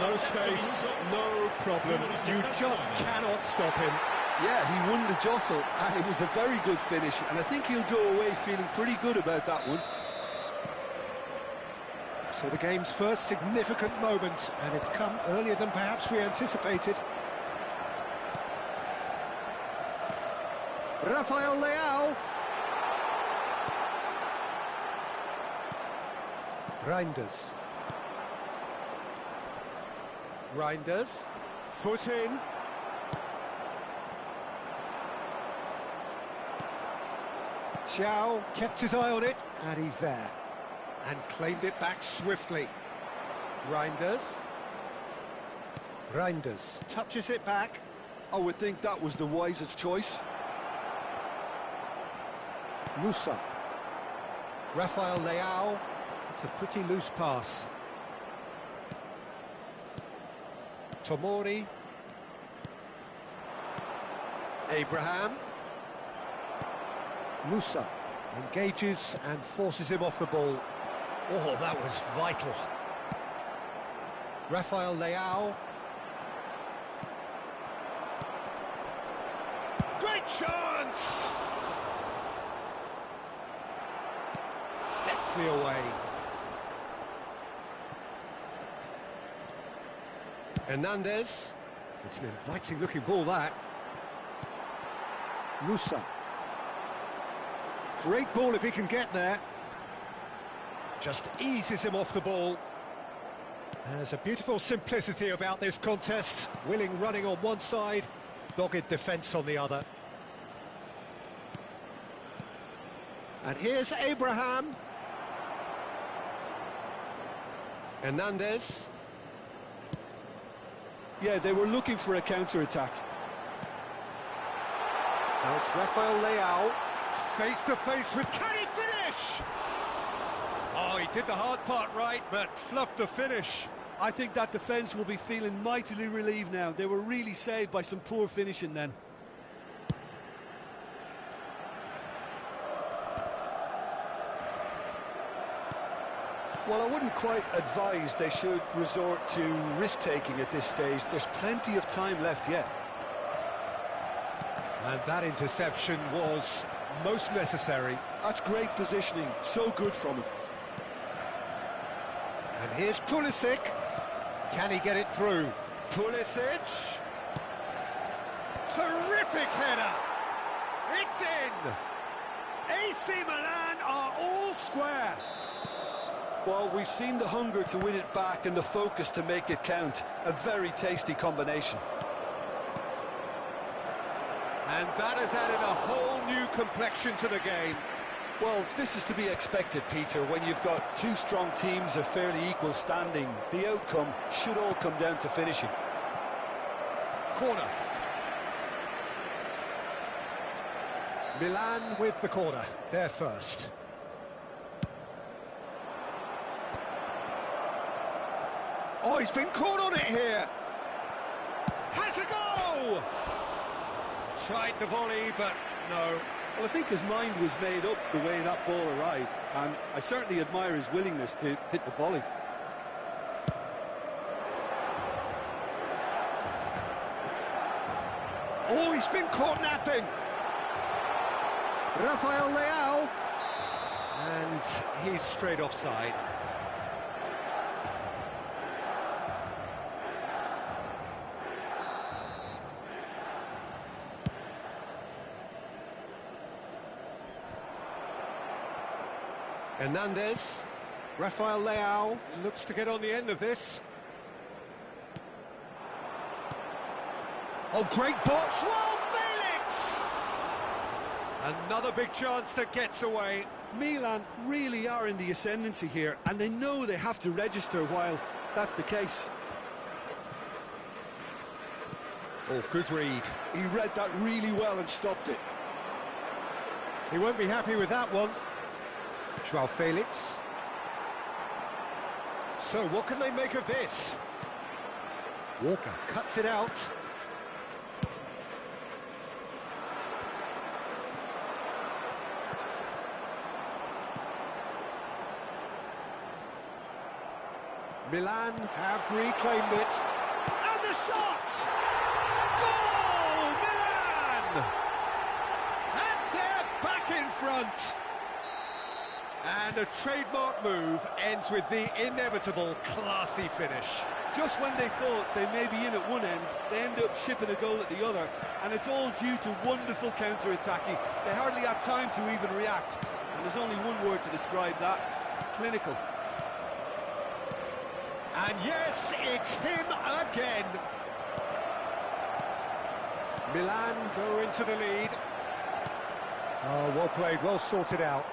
No space, no problem. You just cannot stop him. Yeah, he won the jostle, and it was a very good finish, and I think he'll go away feeling pretty good about that one. So the game's first significant moment, and it's come earlier than perhaps we anticipated. Rafael Leao. Reinders. Reinders. Foot in. Thiaw kept his eye on it, and he's there. And claimed it back swiftly. Reinders. Reinders touches it back. I would think that was the wisest choice. Musa. Rafael Leao. It's a pretty loose pass. Tomori. Abraham. Musa engages and forces him off the ball. Oh, that was vital. Rafael Leao. Great chance! Deftly away. Hernandez. It's an inviting looking ball, that. Musa. Great ball if he can get there. Just eases him off the ball. There's a beautiful simplicity about this contest. Willing running on one side, dogged defence on the other. And here's Abraham. Hernandez. Yeah, they were looking for a counter-attack. Now it's Rafael Leao. Face to face with... Can he finish? Oh, he did the hard part right, but fluffed the finish. I think that defence will be feeling mightily relieved now. They were really saved by some poor finishing then. Well, I wouldn't quite advise they should resort to risk-taking at this stage. There's plenty of time left yet. And that interception was most necessary. That's great positioning, so good from him. And here's Pulisic. Can he get it through? Pulisic. Terrific header. It's in. AC Milan are all square. Well, we've seen the hunger to win it back and the focus to make it count. A very tasty combination. And that has added a whole new complexion to the game. Well, this is to be expected, Peter. When you've got two strong teams of fairly equal standing, the outcome should all come down to finishing. Corner. Milan with the corner. They're first. Oh, he's been caught on it here. Has a go! Tried the volley, but no. Well, I think his mind was made up the way that ball arrived, and I certainly admire his willingness to hit the volley. Oh, he's been caught napping. Rafael Leao. And he's straight offside. Hernandez. Rafael Leao looks to get on the end of this. Oh, great ball. Joao Felix! Another big chance that gets away. Milan really are in the ascendancy here, and they know they have to register while that's the case. Oh, good read. He read that really well and stopped it. He won't be happy with that one. Joao Felix. So what can they make of this? Walker cuts it out. Milan have reclaimed it. And the shot! Goal, Milan! And they're back in front. And a trademark move ends with the inevitable classy finish. Just when they thought they may be in at one end, they end up shipping a goal at the other, and it's all due to wonderful counter-attacking. They hardly had time to even react, and there's only one word to describe that: clinical. And yes, it's him again. Milan go into the lead. Oh, well played, well sorted out.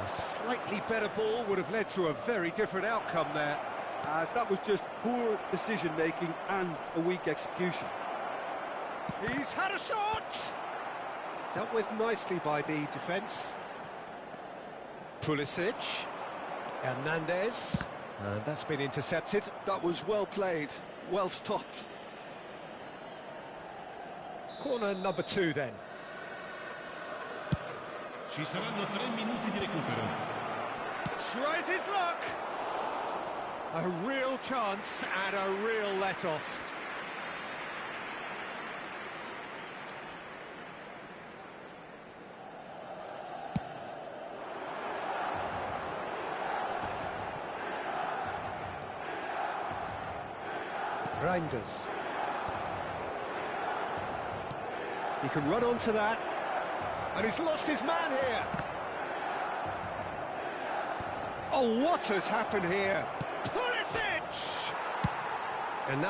A slightly better ball would have led to a very different outcome there. That was just poor decision-making and a weak execution. He's had a shot! Dealt with nicely by the defence. Pulisic. Hernandez. And that's been intercepted. That was well played, well stopped. Corner number 2 then. Ci saranno 3 minuti di recupero. Tries his luck. A real chance and a real let-off. Reinders. He can run onto that. And he's lost his man here. Oh, what has happened here? Pulisic! And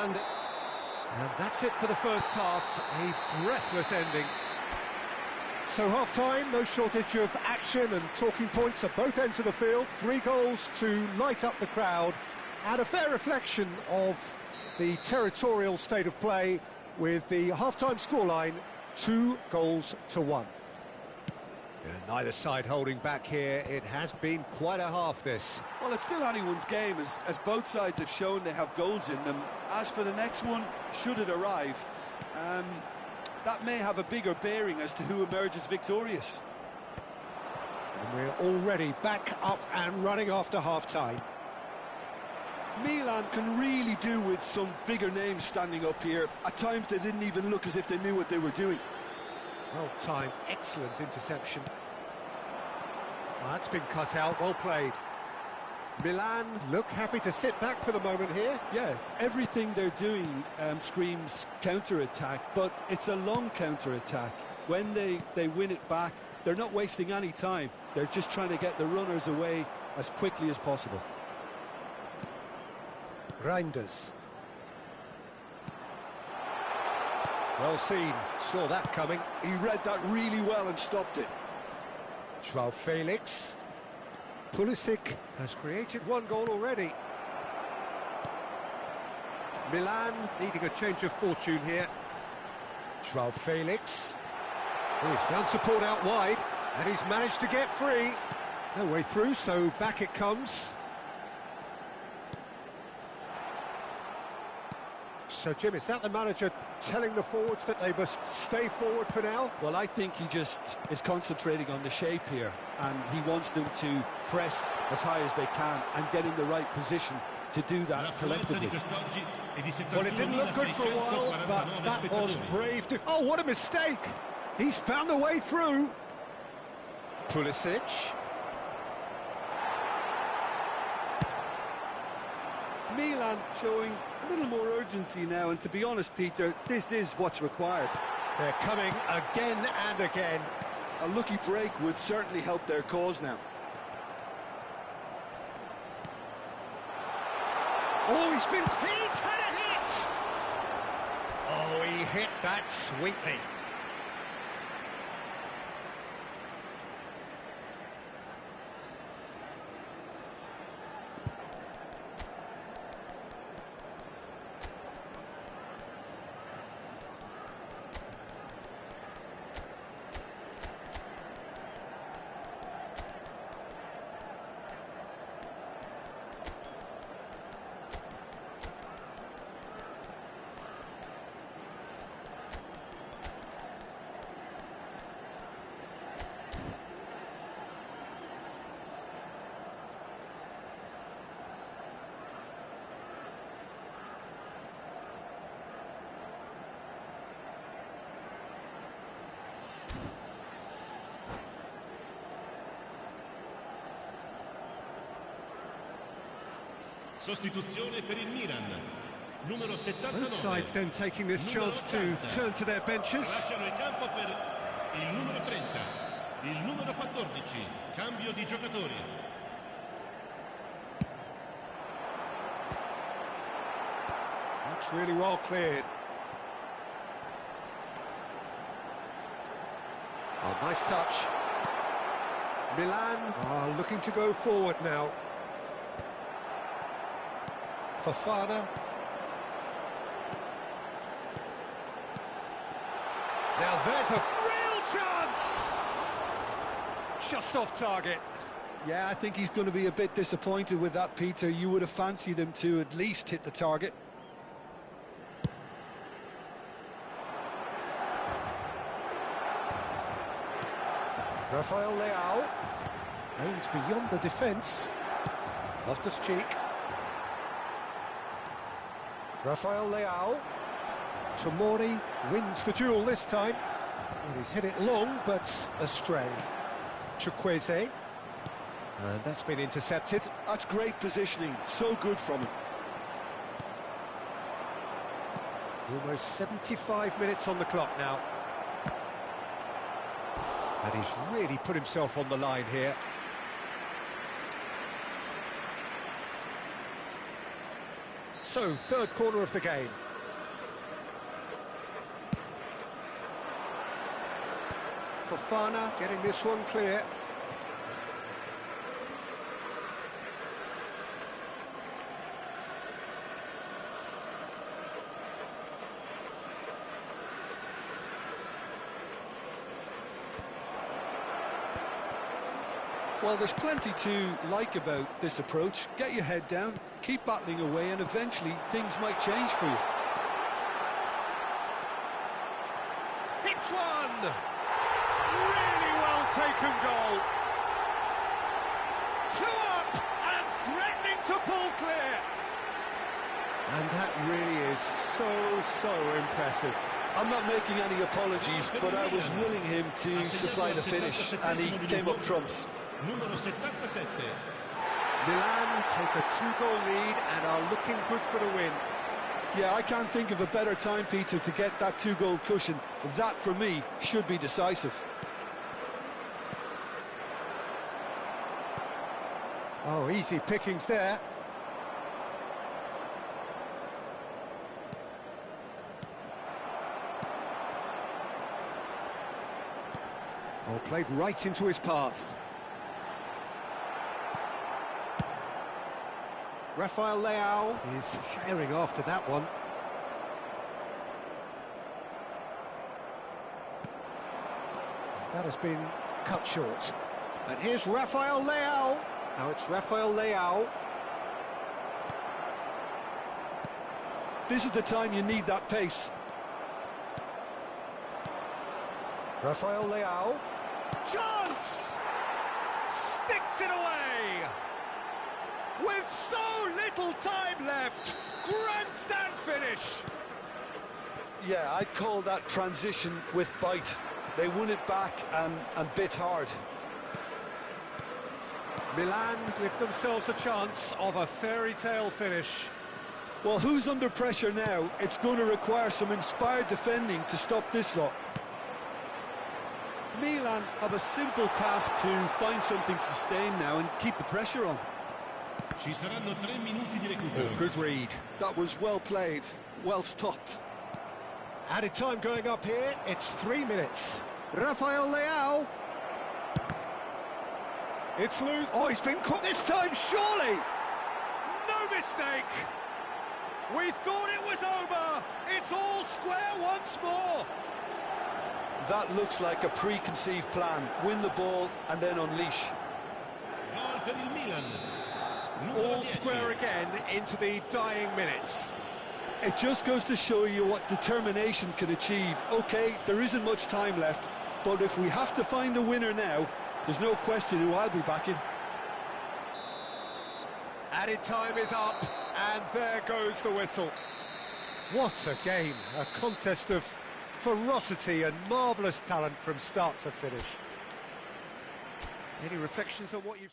that's it for the first half. A breathless ending. So half-time, no shortage of action and talking points at both ends of the field. 3 goals to light up the crowd. And a fair reflection of the territorial state of play with the half-time scoreline 2-1. Neither side holding back here. It has been quite a half, this. Well, it's still anyone's game, as both sides have shown they have goals in them. As for the next one, should it arrive, that may have a bigger bearing as to who emerges victorious. And we're already back up and running after half-time. Milan can really do with some bigger names standing up here. At times they didn't even look as if they knew what they were doing. Well timed, excellent interception. Well, that's been cut out, well played. Milan look happy to sit back for the moment here. Yeah, everything they're doing screams counter-attack, but it's a long counter-attack. When they win it back, they're not wasting any time. They're just trying to get the runners away as quickly as possible. Reinders. Well seen, saw that coming. He read that really well and stopped it. Joao Felix. Pulisic has created 1 goal already. Milan needing a change of fortune here. Joao Felix. Oh, he's found support out wide, and he's managed to get free. No way through, so back it comes. So, Jim, is that the manager telling the forwards that they must stay forward for now? Well, I think he just is concentrating on the shape here, and he wants them to press as high as they can and get in the right position to do that collectively. Well, it didn't look good for a while, but that was brave. Oh, what a mistake! He's found a way through. Pulisic. Milan showing a little more urgency now, and to be honest, Peter, this is what's required. They're coming again and again. A lucky break would certainly help their cause now. Oh, he's had a hit! Oh, he hit that sweetly. Sostituzione per il Milan. Numero 79. Both sides then taking this chance to turn to their benches. Lasciano il campo per il numero 30, il numero 14. Cambio di giocatori. That's really well cleared. Oh, nice touch. Milan are looking to go forward now. Fofana. Now there's a real chance! Just off target. Yeah, I think he's going to be a bit disappointed with that, Peter. You would have fancied him to at least hit the target. Rafael Leao aims beyond the defence. Loftus-Cheek. Rafael Leao. Tomori wins the duel this time. Well, he's hit it long, but astray. Chukwueze. And that's been intercepted. That's great positioning. So good from him. Almost 75 minutes on the clock now. And he's really put himself on the line here. So, third corner of the game. Fofana getting this one clear. Well, there's plenty to like about this approach. Get your head down, keep battling away, and eventually things might change for you. Hits one! Really well taken goal. 2 up and threatening to pull clear. And that really is so impressive. I'm not making any apologies, but I was willing him to supply the finish, and he came up trumps. Numero 77. Milan take a 2-goal lead and are looking good for the win. Yeah, I can't think of a better time, Peter, to get that 2-goal cushion. That, for me, should be decisive. Oh, easy pickings there. Oh, played right into his path. Rafael Leao is herring after that one. That has been cut short. And here's Rafael Leao. Now it's Rafael Leao. This is the time you need that pace. Rafael Leao. Chance! Sticks it away! With so little time left, grandstand finish. Yeah, I'd call that transition with bite. They won it back and bit hard. Milan give themselves a chance of a fairy tale finish. Well, who's under pressure now? It's going to require some inspired defending to stop this lot. Milan have a simple task to find something sustained now and keep the pressure on. Ci saranno 3 minuti di recupero. Good read. That was well played, well stopped. Added time going up here, it's 3 minutes. Rafael Leao. It's loose. Oh, he's been caught this time, surely! No mistake! We thought it was over! It's all square once more! That looks like a preconceived plan. Win the ball and then unleash. Gol per il Milan. All square again into the dying minutes. It just goes to show you what determination can achieve. OK, there isn't much time left, but if we have to find a winner now, there's no question who I'll be backing. Added time is up, and there goes the whistle. What a game, a contest of ferocity and marvellous talent from start to finish. Any reflections on what you've...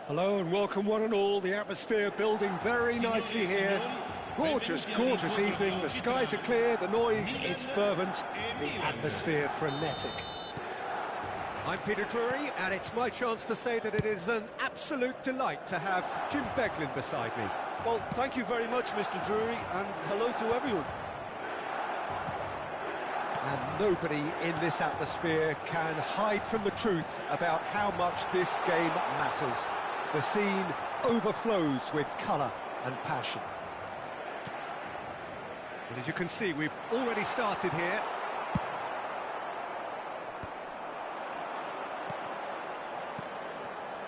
Hello and welcome one and all. The atmosphere building very nicely here. Gorgeous, gorgeous evening. The skies are clear, the noise is fervent, the atmosphere frenetic. I'm Peter Drury, and it's my chance to say that it is an absolute delight to have Jim Beglin beside me. Well, thank you very much, Mr. Drury, and hello to everyone. And nobody in this atmosphere can hide from the truth about how much this game matters. The scene overflows with colour and passion. And as you can see, we've already started here.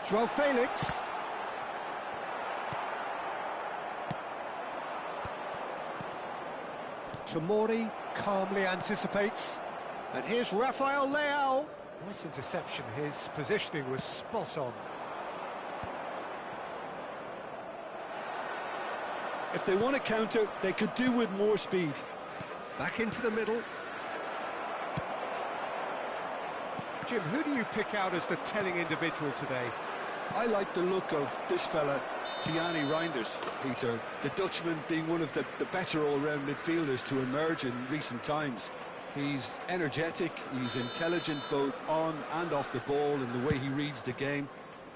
João Felix. Tomori calmly anticipates. And here's Rafael Leao. Nice interception, his positioning was spot on. If they want to counter, they could do with more speed. Back into the middle. Jim, who do you pick out as the telling individual today? I like the look of this fella, Tijjani Reinders, Peter. The Dutchman being one of the better all-round midfielders to emerge in recent times. He's energetic, he's intelligent both on and off the ball in the way he reads the game.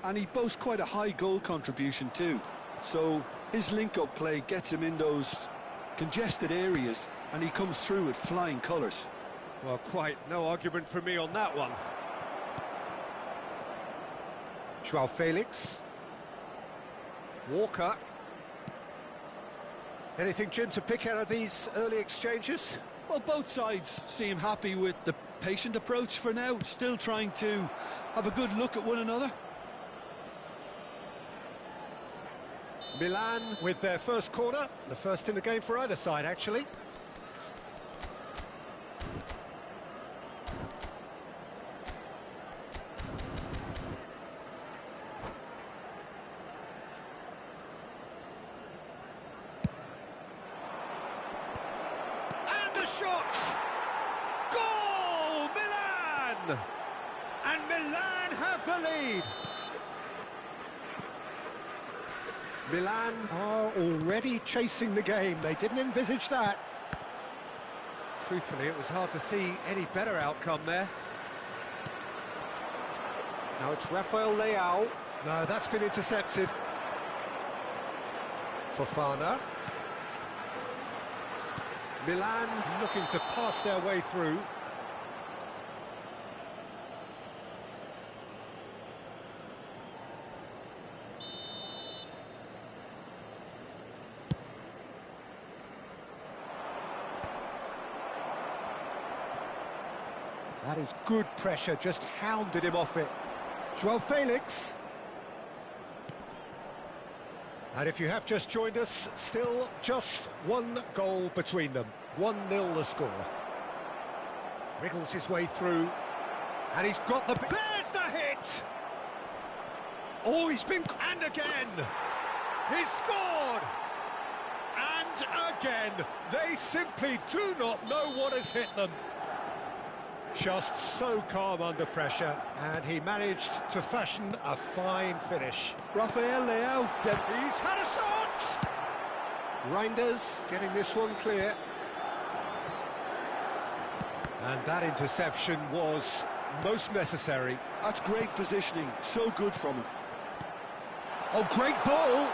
And he boasts quite a high goal contribution too. So his link-up play gets him in those congested areas and he comes through with flying colours. Well, quite no argument from me on that one. João Felix. Walker. Anything, Jim, to pick out of these early exchanges? Well, both sides seem happy with the patient approach for now, still trying to have a good look at one another. Milan with their first corner, the first in the game for either side, actually. And the shot! Goal! Milan! And Milan have the lead. Milan are already chasing the game. They didn't envisage that. Truthfully, it was hard to see any better outcome there. Now it's Rafael Leao. No, that's been intercepted. Fofana. Milan looking to pass their way through. That is good pressure, just hounded him off it. João Felix. And if you have just joined us, still just one goal between them. 1-0 the score. Wriggles his way through. And he's got the... There's the hit! Oh, he's been... And again! He's scored! And again! They simply do not know what has hit them. Just so calm under pressure, and he managed to fashion a fine finish. Rafael Leao, he's had a shot! Reinders getting this one clear. And that interception was most necessary. That's great positioning, so good from him. Oh, great ball!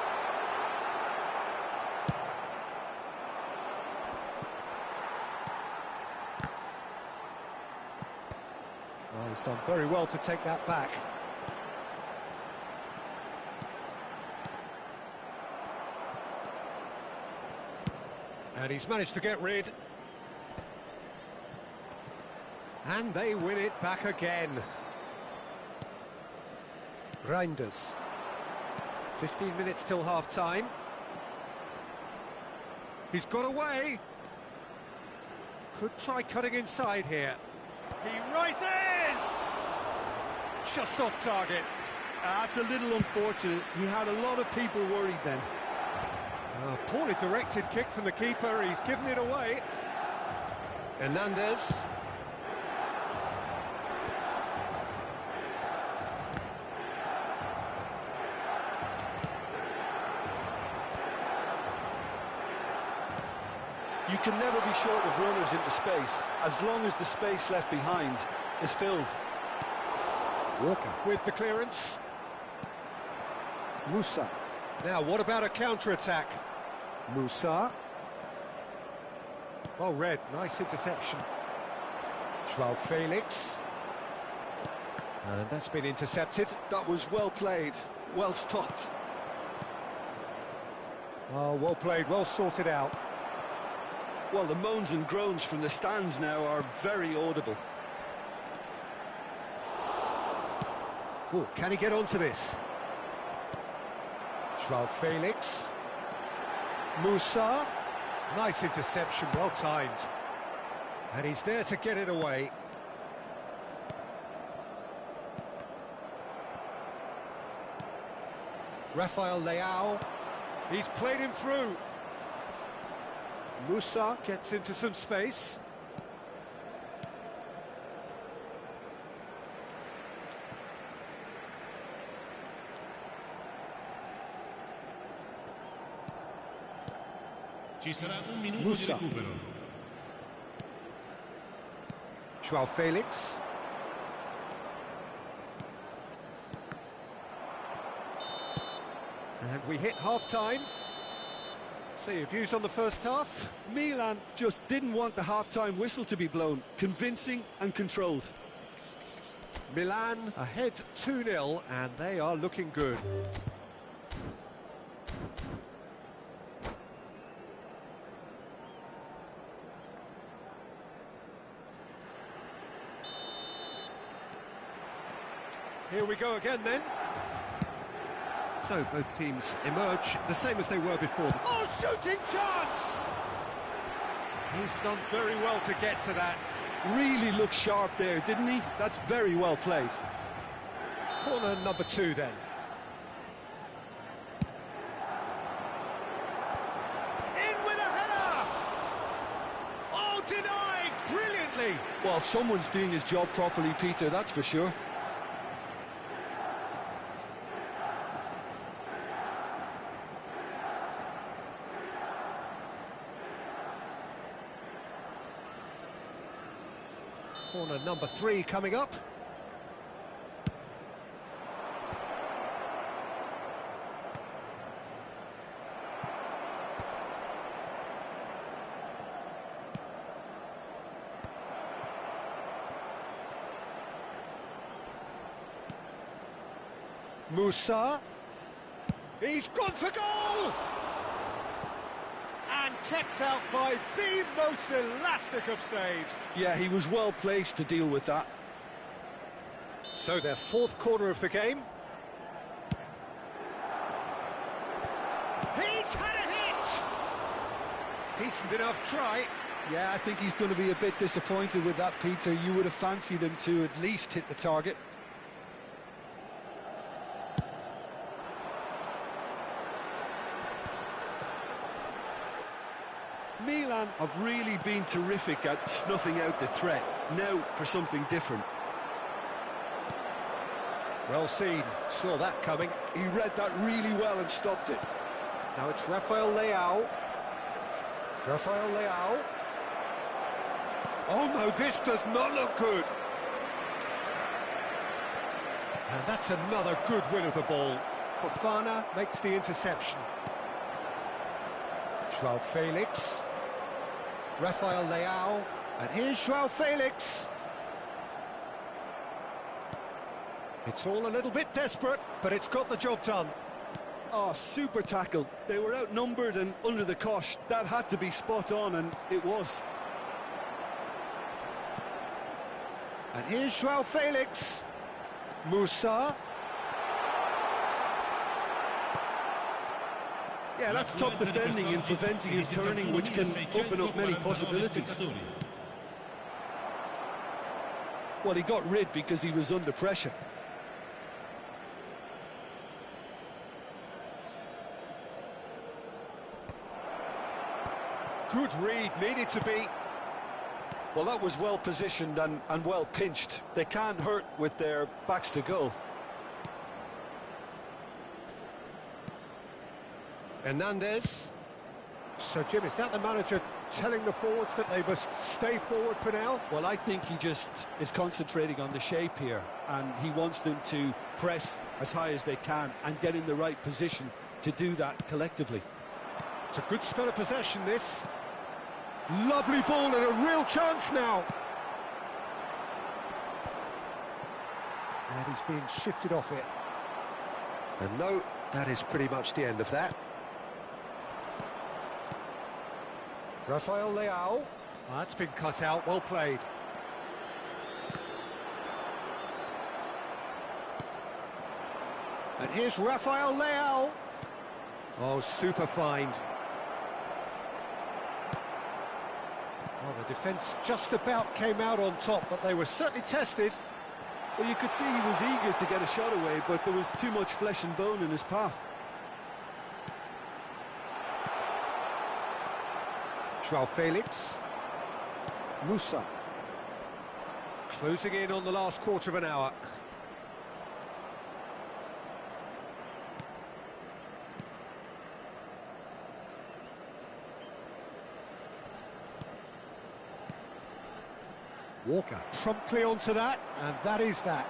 Oh, he's done very well to take that back. And he's managed to get rid. And they win it back again. Reinders. 15 minutes till half-time. He's got away. Could try cutting inside here. He rises! Just off target. That's a little unfortunate. He had a lot of people worried then. Poorly directed kick from the keeper. He's given it away. Hernandez. You can never be short of runners into space, as long as the space left behind is filled. Walker with the clearance. Musa. Now, what about a counter-attack? Musa. Well read, nice interception. João Felix. And that's been intercepted. That was well played, well stopped. Oh, well played, well sorted out. Well, the moans and groans from the stands now are very audible. Oh, can he get onto this? João Felix. Musa. Nice interception, well timed. And he's there to get it away. Rafael Leao. He's played him through. Musa gets into some space. Ci sarà un minuto Musa. di recupero. João Felix. And we hit half-time. So your views on the first half? Milan just didn't want the half-time whistle to be blown. Convincing and controlled. Milan ahead 2-0, and they are looking good. Here we go again then. So both teams emerge the same as they were before. Oh, shooting chance! He's done very well to get to that. Really looked sharp there, didn't he? That's very well played. Corner number 2 then. In with a header! Oh, denied brilliantly! Well, someone's doing his job properly, Peter, that's for sure. Corner number 3 coming up. Musa. He's gone for goal! And kept out by the most elastic of saves. Yeah, he was well placed to deal with that. So their 4th corner of the game. He's had a hit! Decent enough try. Yeah, I think he's going to be a bit disappointed with that, Peter. You would have fancied him to at least hit the target. Milan have really been terrific at snuffing out the threat. Now for something different. Well seen, saw that coming. He read that really well and stopped it. Now it's Rafael Leao. Rafael Leao. Oh no, this does not look good. And that's another good win of the ball. Fofana makes the interception. João Felix. Rafael Leao. And here's João Felix. It's all a little bit desperate, but it's got the job done. Oh, super tackle. They were outnumbered and under the cosh. That had to be spot on, and it was. And here's João Felix. Musa. Yeah, that's top defending and preventing him turning, which can open up many possibilities. Well, he got rid because he was under pressure. Good read, needed to be. Well, that was well positioned and well pinched. They can't hurt with their backs to goal. Hernandez. So, Jim, is that the manager telling the forwards that they must stay forward for now? Well, I think he just is concentrating on the shape here, and he wants them to press as high as they can and get in the right position to do that collectively. It's a good spell of possession, this. Lovely ball and a real chance now. And he's being shifted off it. And no, that is pretty much the end of that. Rafael Leao. That's been cut out, well played. And here's Rafael Leao. Oh, super find. Well, the defence just about came out on top, but they were certainly tested. Well, you could see he was eager to get a shot away, but there was too much flesh and bone in his path. João Felix. Musa. Closing in on the last quarter of an hour. Walker promptly onto that, and that is that.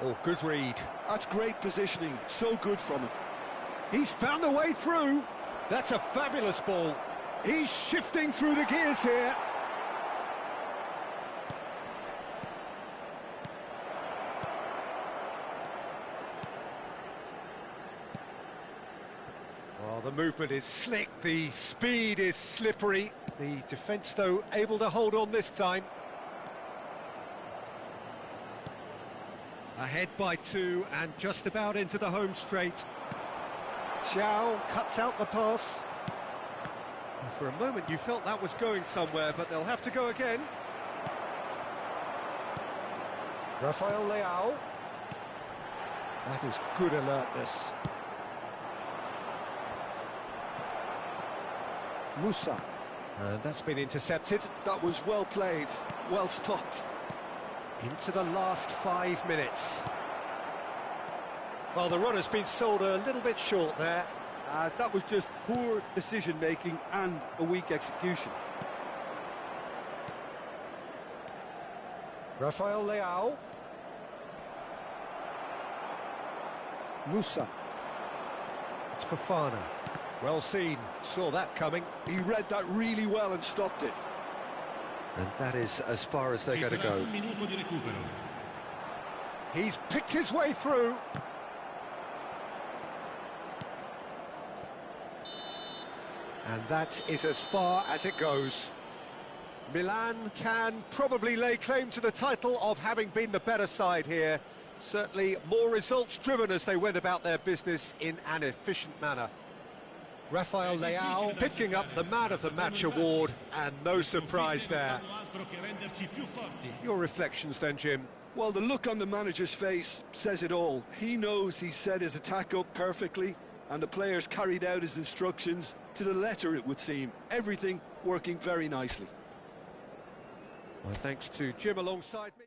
Oh, good read. That's great positioning, so good from him. He's found a way through. That's a fabulous ball. He's shifting through the gears here. Well, the movement is slick, the speed is slippery. The defence, though, able to hold on this time. Ahead by 2 and just about into the home straight. Thiaw cuts out the pass. And for a moment you felt that was going somewhere, but they'll have to go again. Rafael Leao. That is good alertness. Musa. And that's been intercepted. That was well played, well stopped. Into the last 5 minutes. Well, the run has been sold a little bit short there. That was just poor decision-making and a weak execution. Rafael Leao. Musa. It's Fofana. Well seen, saw that coming. He read that really well and stopped it. And that is as far as they're going to go. He's picked his way through. And that is as far as it goes. Milan can probably lay claim to the title of having been the better side here. Certainly more results-driven as they went about their business in an efficient manner. Rafael Leao picking up the Man of the Match award, and no surprise there. Your reflections then, Jim? Well, the look on the manager's face says it all. He knows he set his attack up perfectly, and the players carried out his instructions to the letter, it would seem. Everything working very nicely. Well, thanks to Jim alongside me.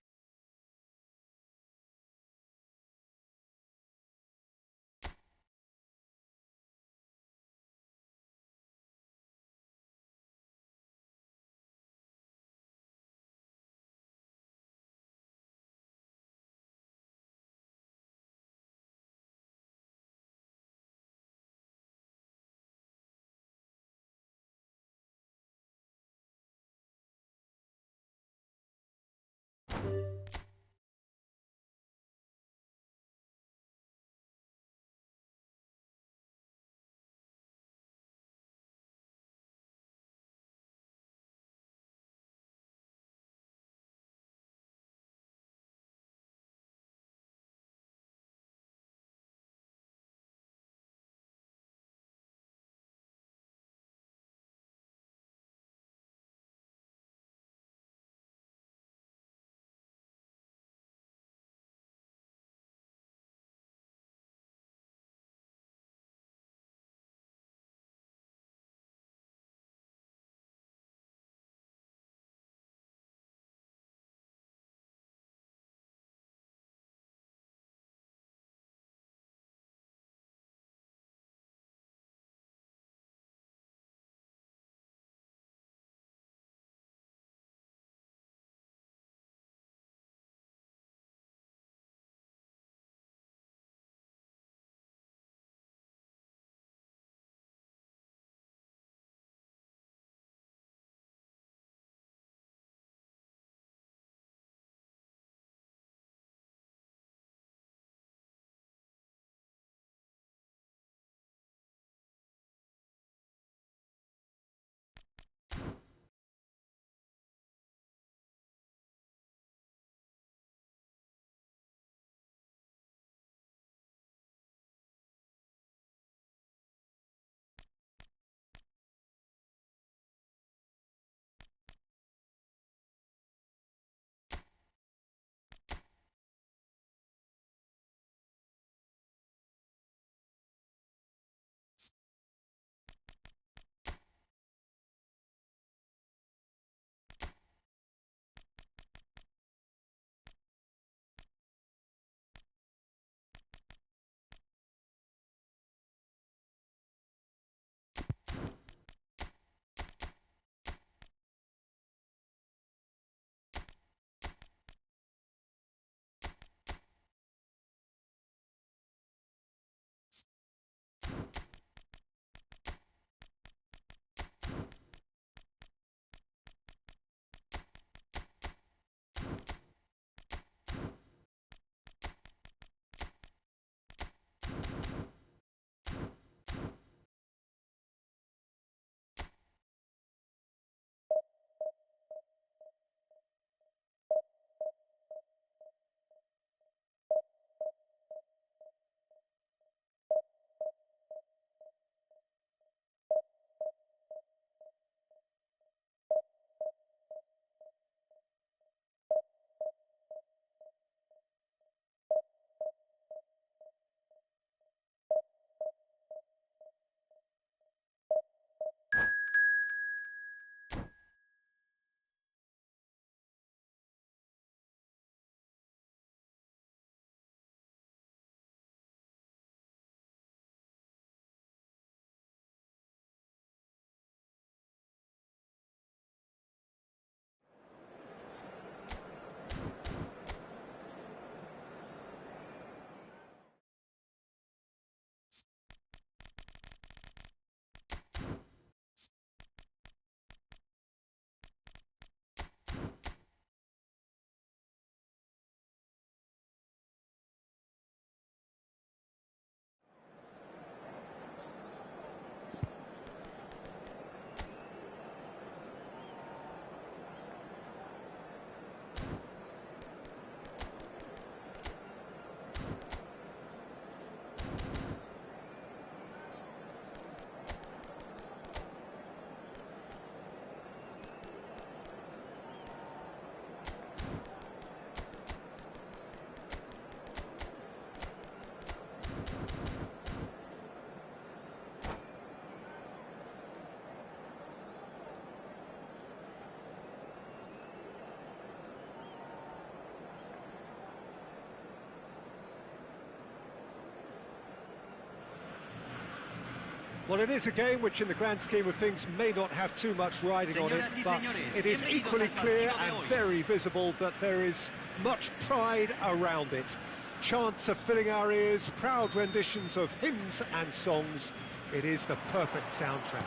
Well, it is a game which in the grand scheme of things may not have too much riding on it, but it is equally clear and very visible that there is much pride around it. Chants are filling our ears, proud renditions of hymns and songs. It is the perfect soundtrack.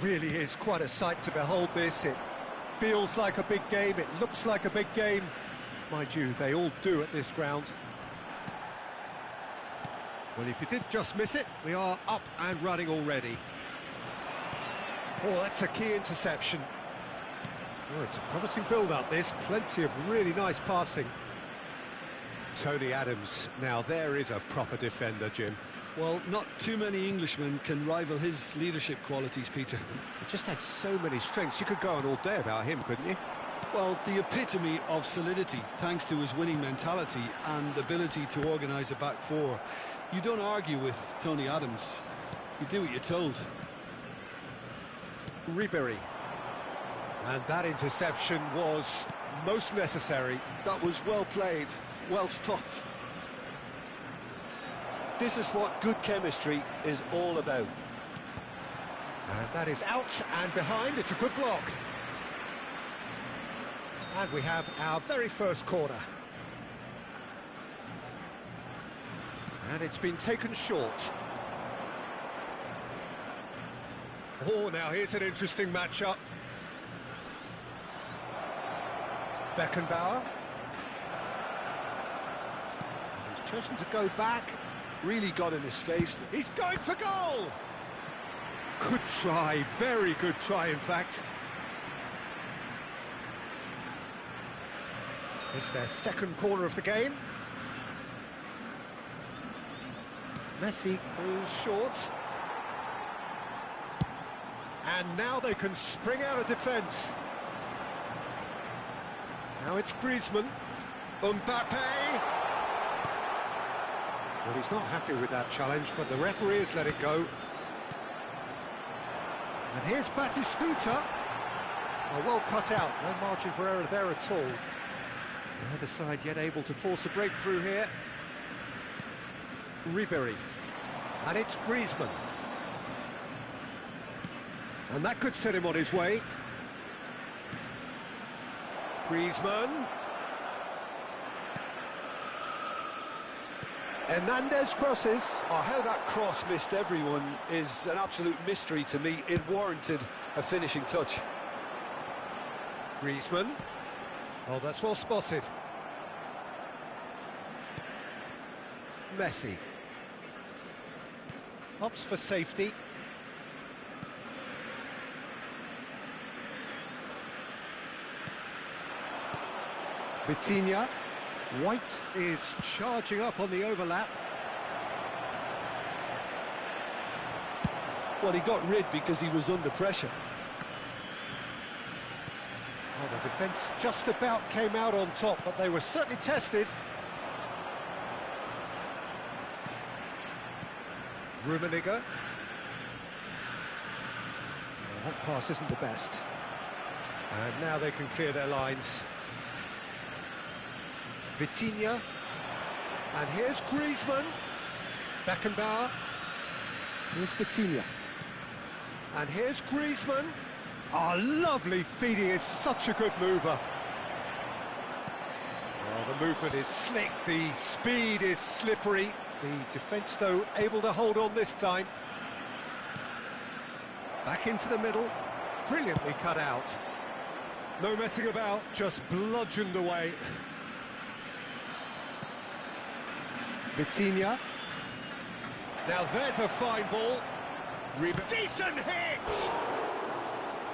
Really is quite a sight to behold this. It feels like a big game, it looks like a big game. Mind you, they all do at this ground. Well, if you did just miss it, we are up and running already. Oh, that's a key interception. Oh, it's a promising build-up, this. Plenty of really nice passing. Tony Adams. Now, there is a proper defender, Jim. Well, not too many Englishmen can rival his leadership qualities, Peter. He just had so many strengths. You could go on all day about him, couldn't you? Well, the epitome of solidity, thanks to his winning mentality and ability to organise a back four. You don't argue with Tony Adams. You do what you're told. Ribery. And that interception was most necessary. That was well played, well stopped. This is what good chemistry is all about. And that is out and behind. It's a good block. And we have our very first corner. And it's been taken short. Oh, now here's an interesting matchup. Beckenbauer. He's chosen to go back. Really got in his face. He's going for goal! Good try, very good try, in fact. It's their second corner of the game. Messi goes short. And now they can spring out of defence. Now it's Griezmann. Mbappe. Well, he's not happy with that challenge, but the referee has let it go. And here's Batistuta. Oh, well cut out, no margin for error there at all. The other side yet able to force a breakthrough here. Ribery. And it's Griezmann. And that could set him on his way. Griezmann. Hernandez crosses. Oh, how that cross missed everyone is an absolute mystery to me. It warranted a finishing touch. Griezmann. Oh, that's well spotted. Messi. Opts for safety. Vitinha. White is charging up on the overlap. Well, he got rid because he was under pressure. Well, the defence just about came out on top, but they were certainly tested. Rummenigge. Well, that pass isn't the best. And now they can clear their lines. Vitinha. And here's Griezmann. Beckenbauer. Here's Vitinha. And here's Griezmann. Oh, lovely feed. He is such a good mover. Oh, the movement is slick. The speed is slippery. The defence, though, able to hold on this time. Back into the middle. Brilliantly cut out. No messing about, just bludgeoned away. Vitinha. Now there's a fine ball. Decent hit!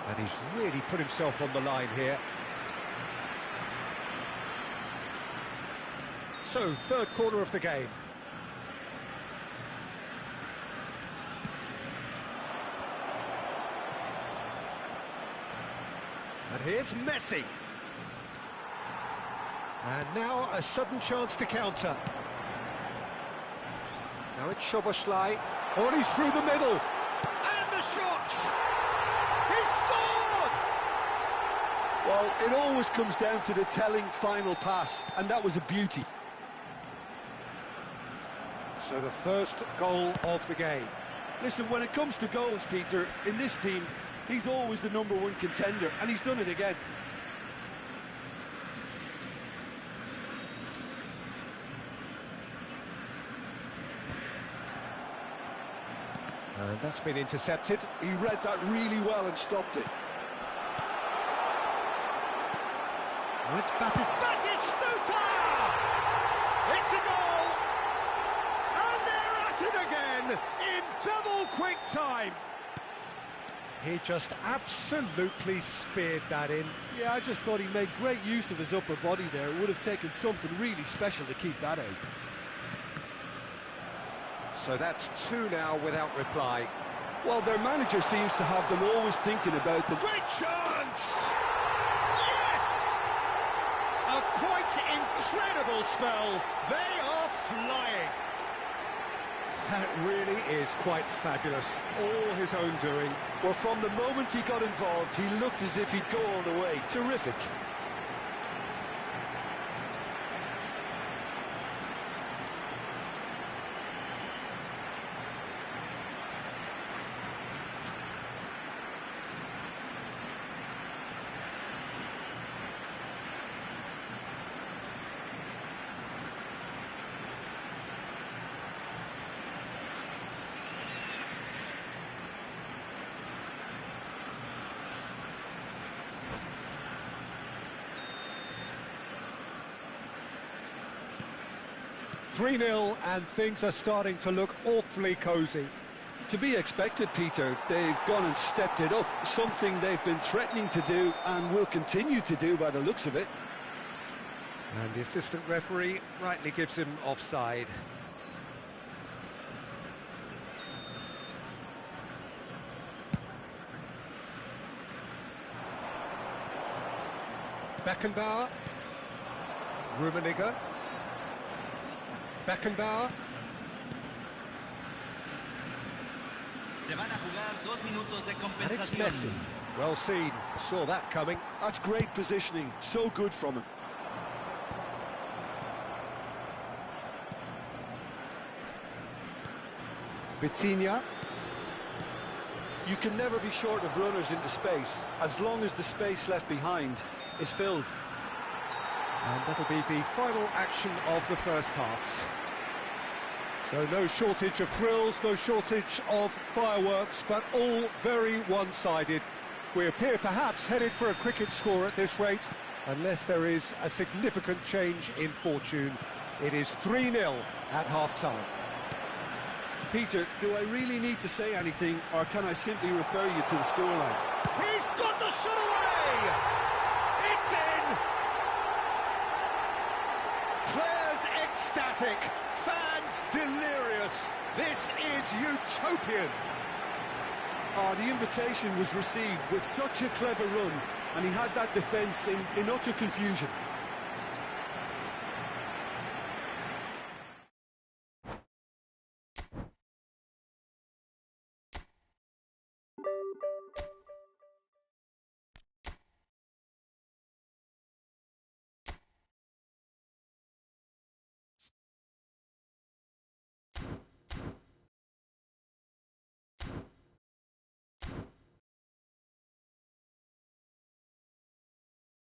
And he's really put himself on the line here. So, third corner of the game. And here's Messi. And now a sudden chance to counter. Now it's Szoboszlai. Oh, and he's through the middle. And the shot! He scored! Well, it always comes down to the telling final pass, and that was a beauty. So the first goal of the game. Listen, when it comes to goals, Peter, in this team, he's always the #1 contender, and he's done it again. And that's been intercepted. He read that really well and stopped it. Oh, it's Batistuta! It's a goal! And they're at it again in double quick time. He just absolutely speared that in. Yeah, I just thought he made great use of his upper body there. It would have taken something really special to keep that out. So that's 2 now without reply. Well, their manager seems to have them always thinking about the... Great chance! Yes! A quite incredible spell. They are flying. That really is quite fabulous. All his own doing. Well, from the moment he got involved, he looked as if he'd go all the way. Terrific. (3-0) and things are starting to look awfully cosy. To be expected, Peter. They've gone and stepped it up, something they've been threatening to do and will continue to do by the looks of it. And the assistant referee rightly gives him offside. Beckenbauer. Rummenigge. Beckenbauer. Se van a jugar 2 minutos de And it's compensación. Messi. Well seen. Saw that coming. That's great positioning. So good from him. Vitinha. You can never be short of runners into space, as long as the space left behind is filled. And that'll be the final action of the first half. So no shortage of thrills, no shortage of fireworks, but all very one-sided. We appear perhaps headed for a cricket score at this rate, unless there is a significant change in fortune. It is 3-0 at half-time. Peter, do I really need to say anything, or can I simply refer you to the scoreline? He's got the shot away! It's in! Players ecstatic, fans delirious. This is utopian. The invitation was received with such a clever run, and he had that defence in utter confusion.